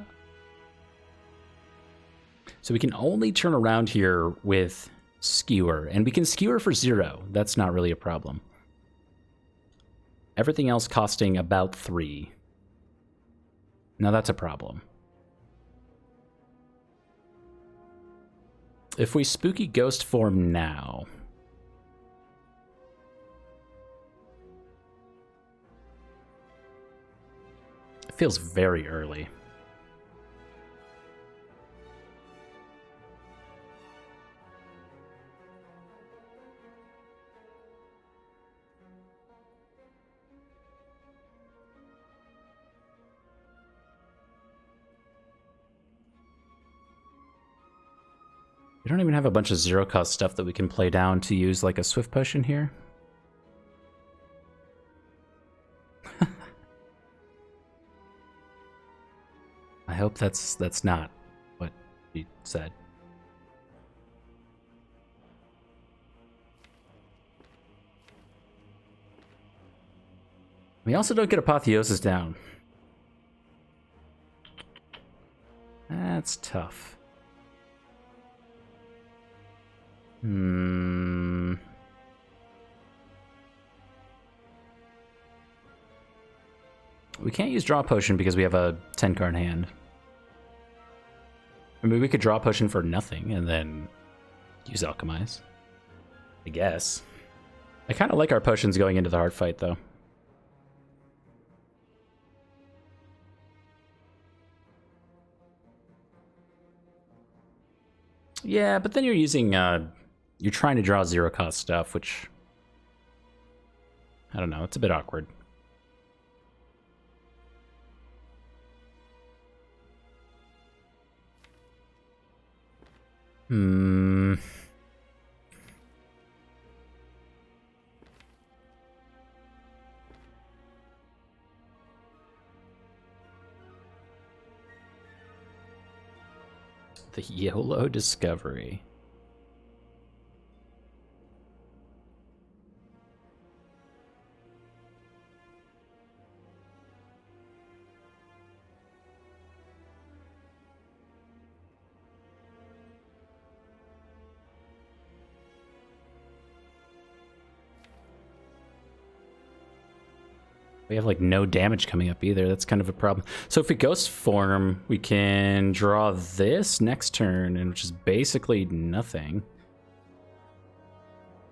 So we can only turn around here with Skewer, and we can Skewer for 0. That's not really a problem. Everything else costing about 3. Now that's a problem. If we Spooky Ghost form now... feels very early. We don't even have a bunch of zero cost stuff that we can play down to use like a swift potion here. I hope that's not what he said. We also don't get Apotheosis down. That's tough. We can't use Draw Potion because we have a 10-card hand. I mean, we could Draw Potion for nothing and then use Alchemize, I guess. I kind of like our potions going into the hard fight, though. Yeah, but then you're using, you're trying to draw zero-cost stuff, which... I don't know, it's a bit awkward. The YOLO Discovery. We have like no damage coming up either. That's kind of a problem. So if we ghost form, we can draw this next turn, and which is basically nothing.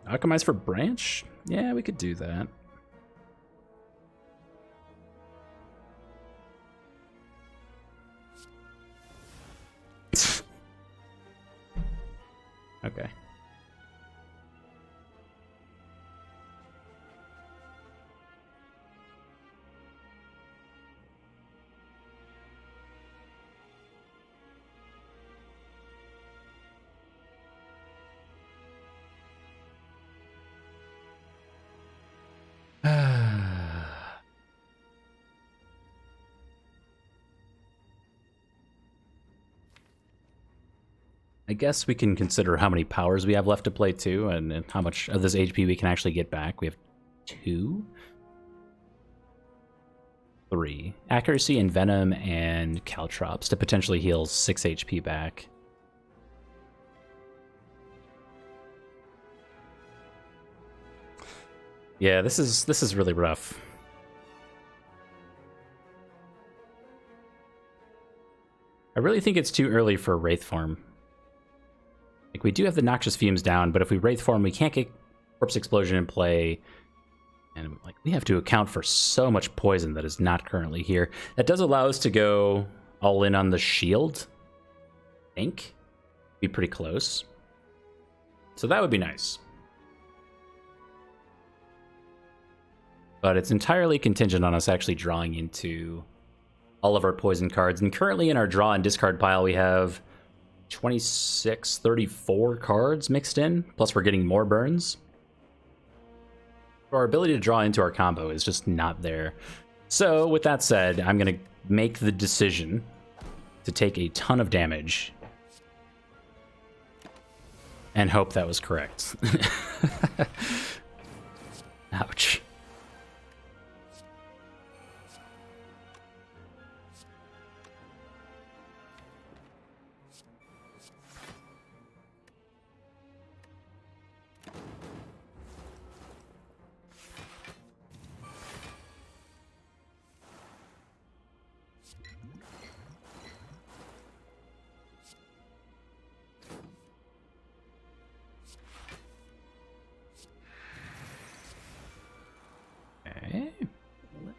Alchemize for branch? Yeah, we could do that. Okay. I guess we can consider how many powers we have left to play too, and how much of this HP we can actually get back. We have 2, 3. Accuracy and Venom and Caltrops to potentially heal 6 HP back. Yeah, this is really rough. I really think it's too early for Wraith form. Like, we do have the Noxious Fumes down, but if we Wraith form, we can't get Corpse Explosion in play. And like, we have to account for so much poison that is not currently here. That does allow us to go all in on the shield. I think. Be pretty close. So that would be nice. But it's entirely contingent on us actually drawing into all of our poison cards. And currently in our draw and discard pile, we have 26, 34 cards mixed in, plus we're getting more burns. Our ability to draw into our combo is just not there. So with that said, I'm going to make the decision to take a ton of damage and hope that was correct. Ouch.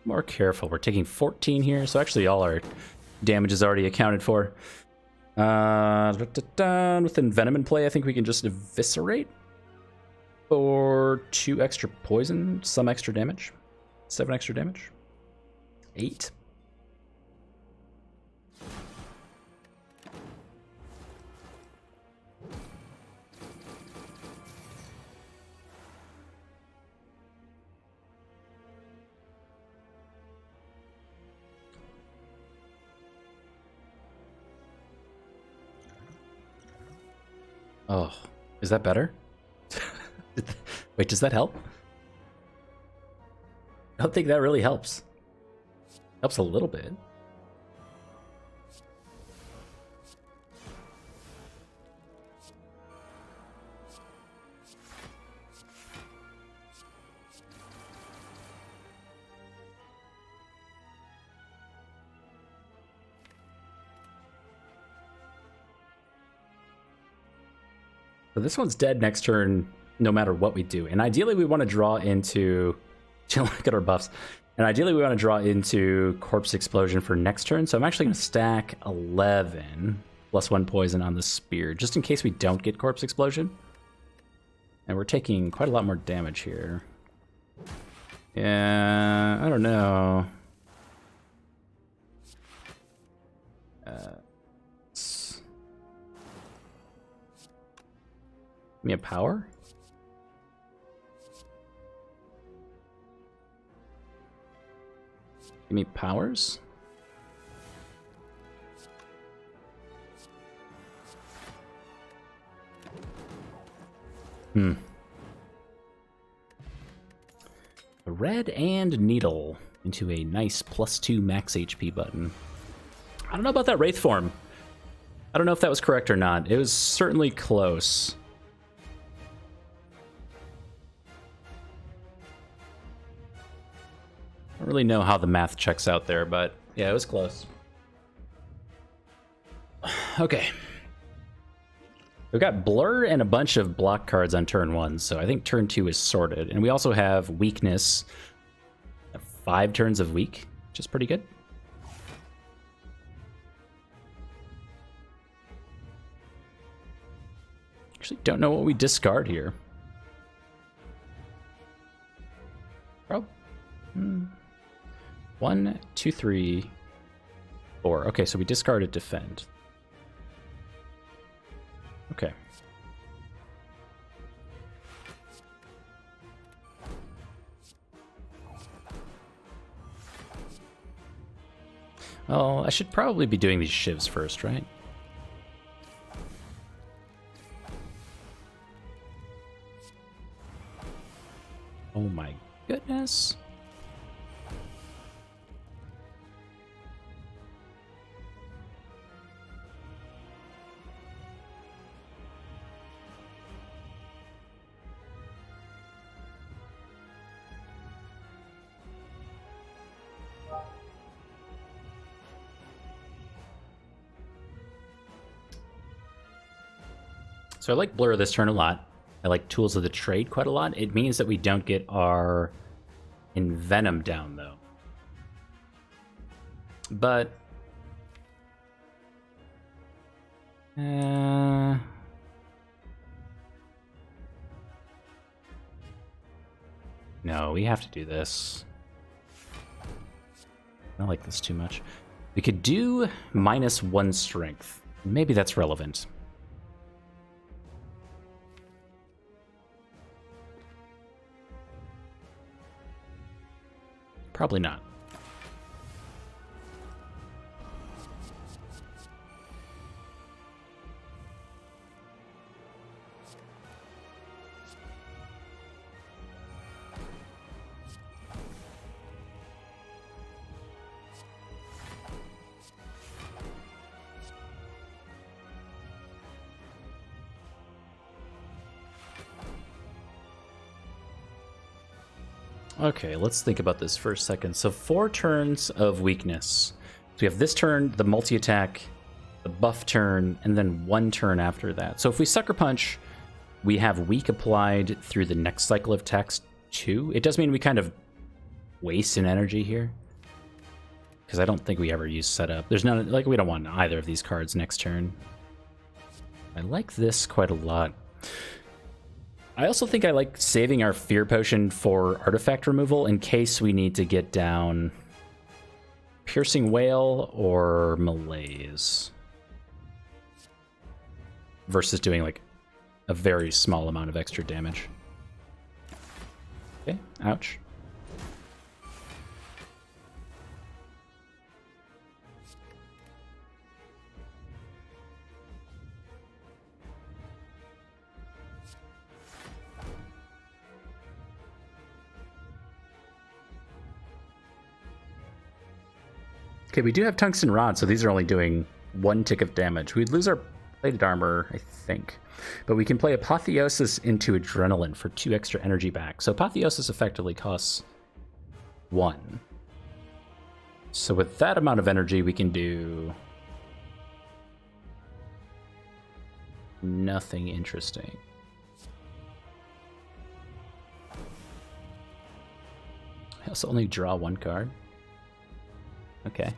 More careful. We're taking 14 here, so actually all our damage is already accounted for. With Envenom in play, I think we can just eviscerate for 2 extra poison, some extra damage, 7 extra damage, 8. Oh, is that better? Wait, does that help? I don't think that really helps. Helps a little bit. So this one's dead next turn, no matter what we do. And ideally, we want to draw into... Look at our buffs. And ideally, we want to draw into Corpse Explosion for next turn. So I'm actually going to stack 11 plus 1 poison on the spear, just in case we don't get Corpse Explosion. And we're taking quite a lot more damage here. Yeah, I don't know. Give me a power? Give me powers? A red and needle into a nice +2 max HP button. I don't know about that Wraith form. I don't know if that was correct or not. It was certainly close. I don't really know how the math checks out there, but yeah, it was close. Okay. We've got Blur and a bunch of block cards on turn 1, so I think turn 2 is sorted. And we also have Weakness, 5 turns of Weak, which is pretty good. Actually, don't know what we discard here. Probably. 1, 2, 3, 4. Okay, so we discarded Defend. Okay. Oh, I should probably be doing these shivs first, right? Oh my goodness. So I like Blur this turn a lot. I like Tools of the Trade quite a lot. It means that we don't get our Envenom down, though. But... no, we have to do this. I don't like this too much. We could do -1 strength. Maybe that's relevant. Probably not. Okay, let's think about this for a second. So 4 turns of weakness. So we have this turn, the multi-attack, the buff turn, and then 1 turn after that. So if we Sucker Punch, we have weak applied through the next cycle of attacks too. It does mean we kind of waste an energy here, because I don't think we ever use setup. There's none, like, we don't want either of these cards next turn. I like this quite a lot. I also think I like saving our Fear Potion for artifact removal in case we need to get down Piercing Wail or Malaise. Versus doing like a very small amount of extra damage. Okay, ouch. Okay, we do have Tungsten Rod, so these are only doing 1 tick of damage. We'd lose our plated armor, I think. But we can play Apotheosis into Adrenaline for 2 extra energy back. So Apotheosis effectively costs 1. So with that amount of energy, we can do nothing interesting. I also only draw 1 card. Okay.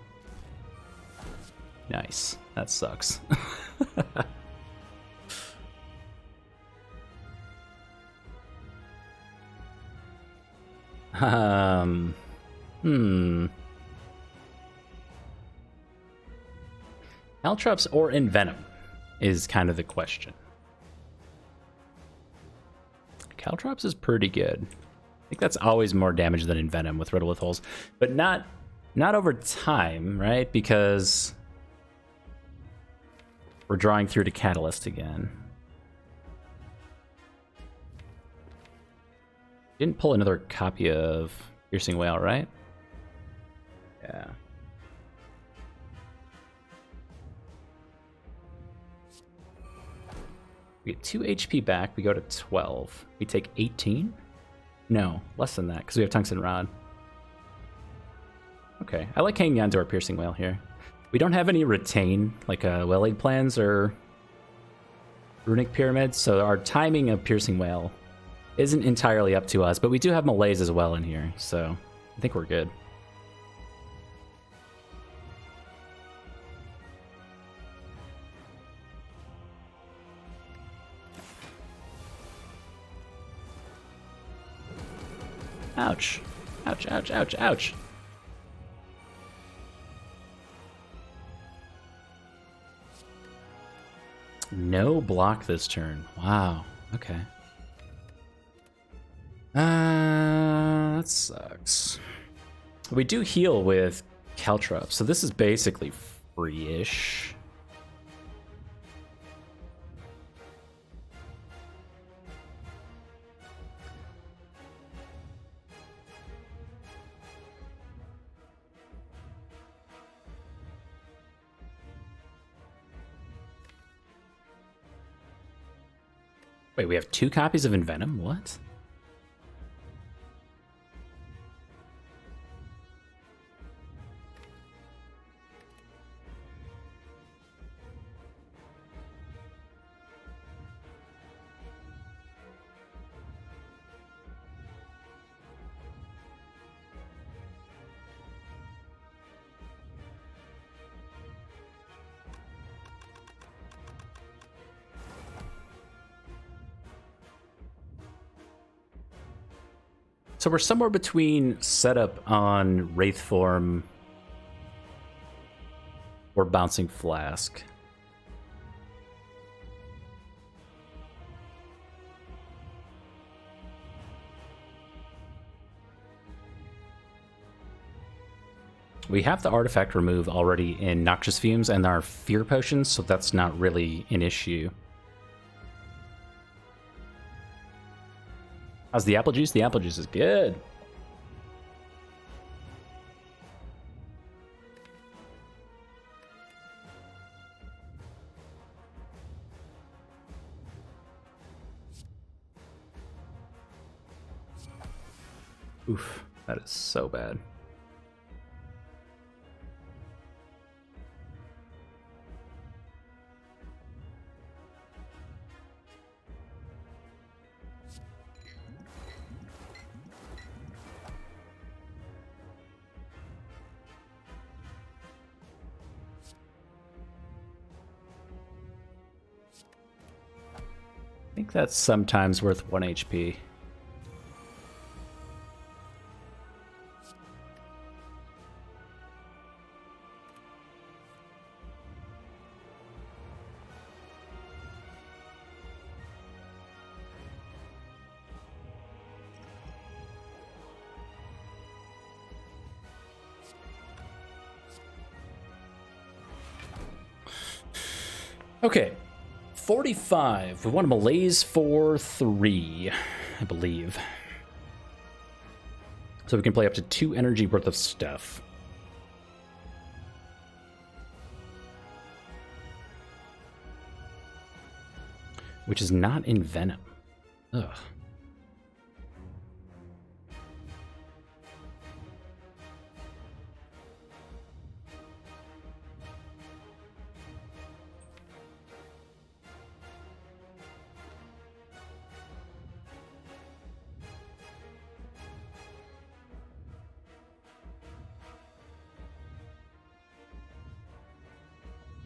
Nice. That sucks. Caltrops or Envenom is kind of the question. Caltrops is pretty good. I think that's always more damage than Envenom with Riddle with Holes, but not over time, right? Because we're drawing through to Catalyst again. Didn't pull another copy of Piercing Wail, right? Yeah. We get 2 HP back. We go to 12. We take 18? No, less than that, because we have Tungsten Rod. Okay. I like hanging on to our Piercing Whale here. We don't have any retain, like well-laid plans or runic pyramids, so our timing of Piercing Whale isn't entirely up to us, but we do have Malaise as well in here, so I think we're good. Ouch. Ouch, ouch, ouch, ouch. No block this turn. Wow. Okay. That sucks. We do heal with Caltrop, so this is basically free-ish. Wait, we have 2 copies of Envenom? What? So we're somewhere between setup on Wraith Form or Bouncing Flask. We have the artifact remove already in Noxious Fumes and our Fear Potions, so that's not really an issue. How's the apple juice? The apple juice is good. Oof, that is so bad. I think that's sometimes worth 1 HP. Okay. 45. We want a Malaise for 3, I believe. So we can play up to 2 energy worth of stuff. Which is not in Venom. Ugh.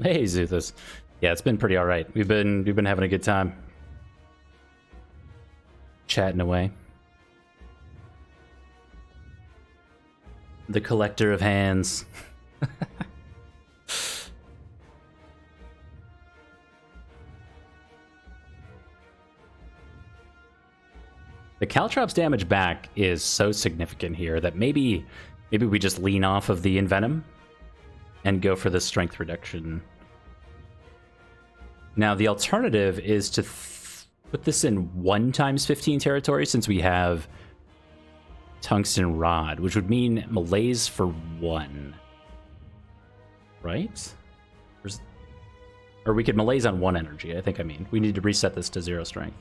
Hey, Zuthus. Yeah, it's been pretty all right. We've been having a good time, chatting away. The collector of hands. The Caltrop's damage back is so significant here that maybe we just lean off of the Envenom and go for the strength reduction. Now, the alternative is to put this in 1 times 15 territory, since we have Tungsten Rod, which would mean Malaise for 1. Right? Or we could Malaise on 1 energy, I think I mean. We need to reset this to 0 strength.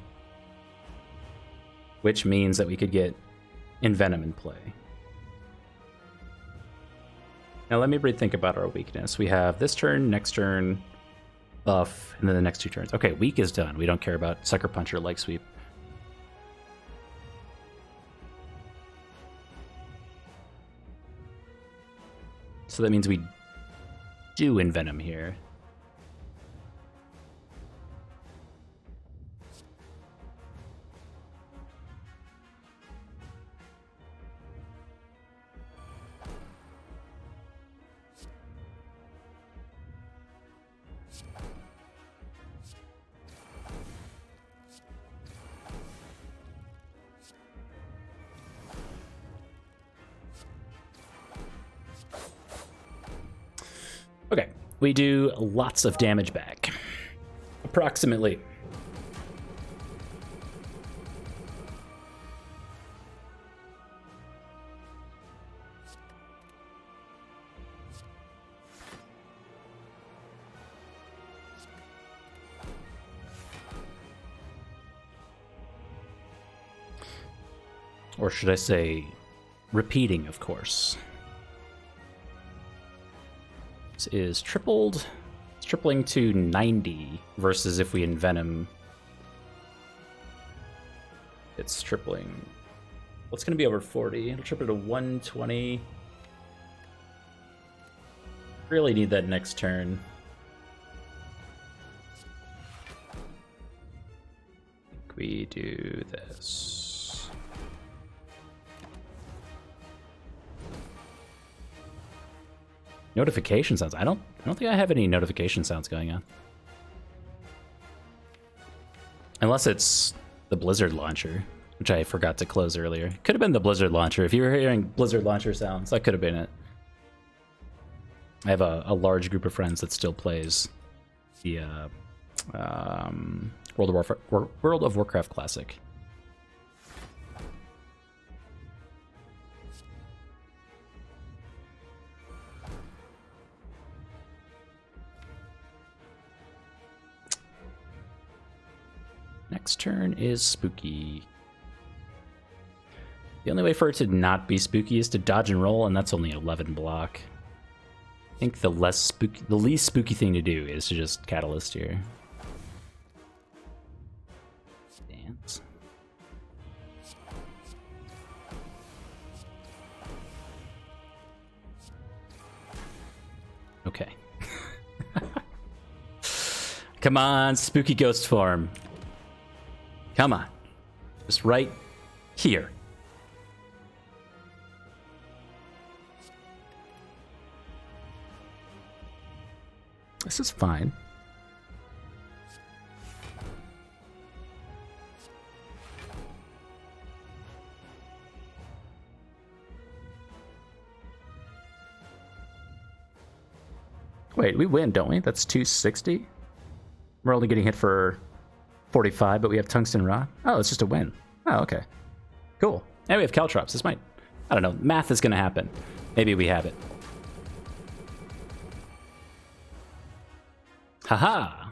Which means that we could get Envenom in play. Now let me rethink about our weakness. We have this turn, next turn, buff, and then the next 2 turns. Okay, weak is done. We don't care about Sucker Punch or Leg Sweep. So that means we do Envenom here. Okay, we do lots of damage back. Approximately. Or should I say, repeating, of course. This is tripled. It's tripling to 90 versus if we Envenom. It's tripling. Well, it's going to be over 40. It'll triple to 120. Really need that next turn. I think we do this. Notification sounds. I don't think I have any notification sounds going on. Unless it's the Blizzard launcher, which I forgot to close earlier. Could have been the Blizzard launcher. If you were hearing Blizzard launcher sounds, that could have been it. I have a large group of friends that still plays the World of Warcraft Classic. Next turn is spooky. The only way for it to not be spooky is to dodge and roll, and that's only 11 block. I think the least spooky thing to do is to just Catalyst here. Dance. Okay. Come on, spooky ghost form. Come on. Just right here. This is fine. Wait, we win, don't we? That's 260? We're only getting hit for 45, but we have Tungsten Rod. Oh, it's just a win. Oh, okay. Cool. And we have Caltrops. This might... I don't know. Math is going to happen. Maybe we have it. Haha!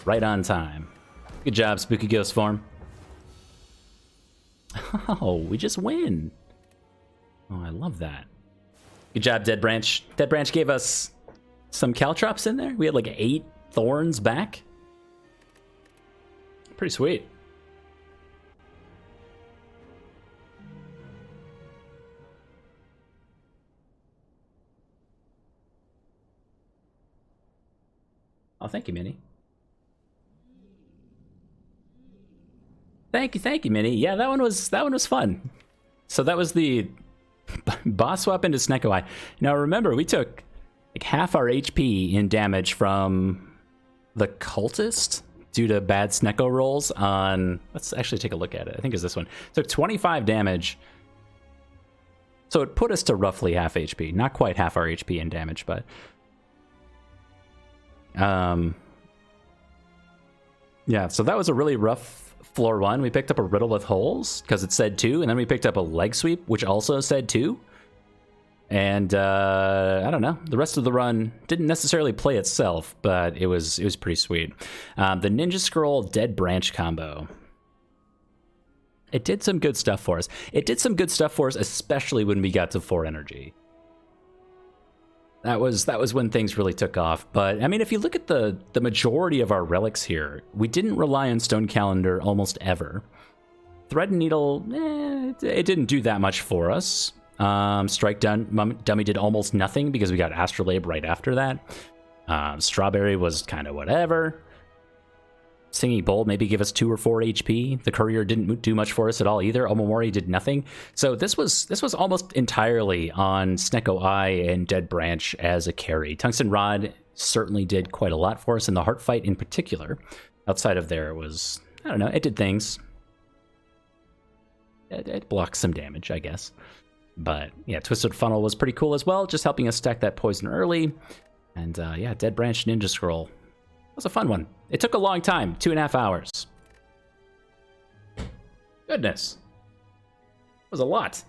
Right on time. Good job, Spooky Ghost form. Oh, we just win. Oh, I love that. Good job, Dead Branch. Dead Branch gave us some Caltrops in there. We had like 8 Thorns back. Pretty sweet. Oh, thank you, Minnie. Thank you, Minnie. Yeah, that one was fun. So that was the boss swap into Snecko Eye. Now remember, we took like half our HP in damage from the Cultist due to bad Snecko rolls on... Let's actually take a look at it. I think it's this one. Took 25 damage. So it put us to roughly half HP. Not quite half our HP in damage, but... yeah, so that was a really rough floor 1. We picked up a Riddle with Holes, because it said 2, and then we picked up a Leg Sweep, which also said 2. And I don't know. The rest of the run didn't necessarily play itself, but it was pretty sweet. The Ninja Scroll Dead Branch combo. It did some good stuff for us. It did some good stuff for us, especially when we got to 4 energy. That was when things really took off. But I mean, if you look at the majority of our relics here, we didn't rely on Stone Calendar almost ever. Thread and Needle, it didn't do that much for us. Strike Dummy did almost nothing because we got Astrolabe right after that. Strawberry was kind of whatever. Singing Bowl maybe give us 2 or 4 HP. The Courier didn't do much for us at all either. Omamori did nothing. So this was almost entirely on Snecko Eye and Dead Branch as a carry. Tungsten Rod certainly did quite a lot for us in the Heart Fight in particular. Outside of there, it was, I don't know, it did things. It blocked some damage, I guess. But yeah, Twisted Funnel was pretty cool as well, just helping us stack that poison early. And yeah, Dead Branch Ninja Scroll. It was a fun one. It took a long time, 2.5 hours. Goodness. That was a lot.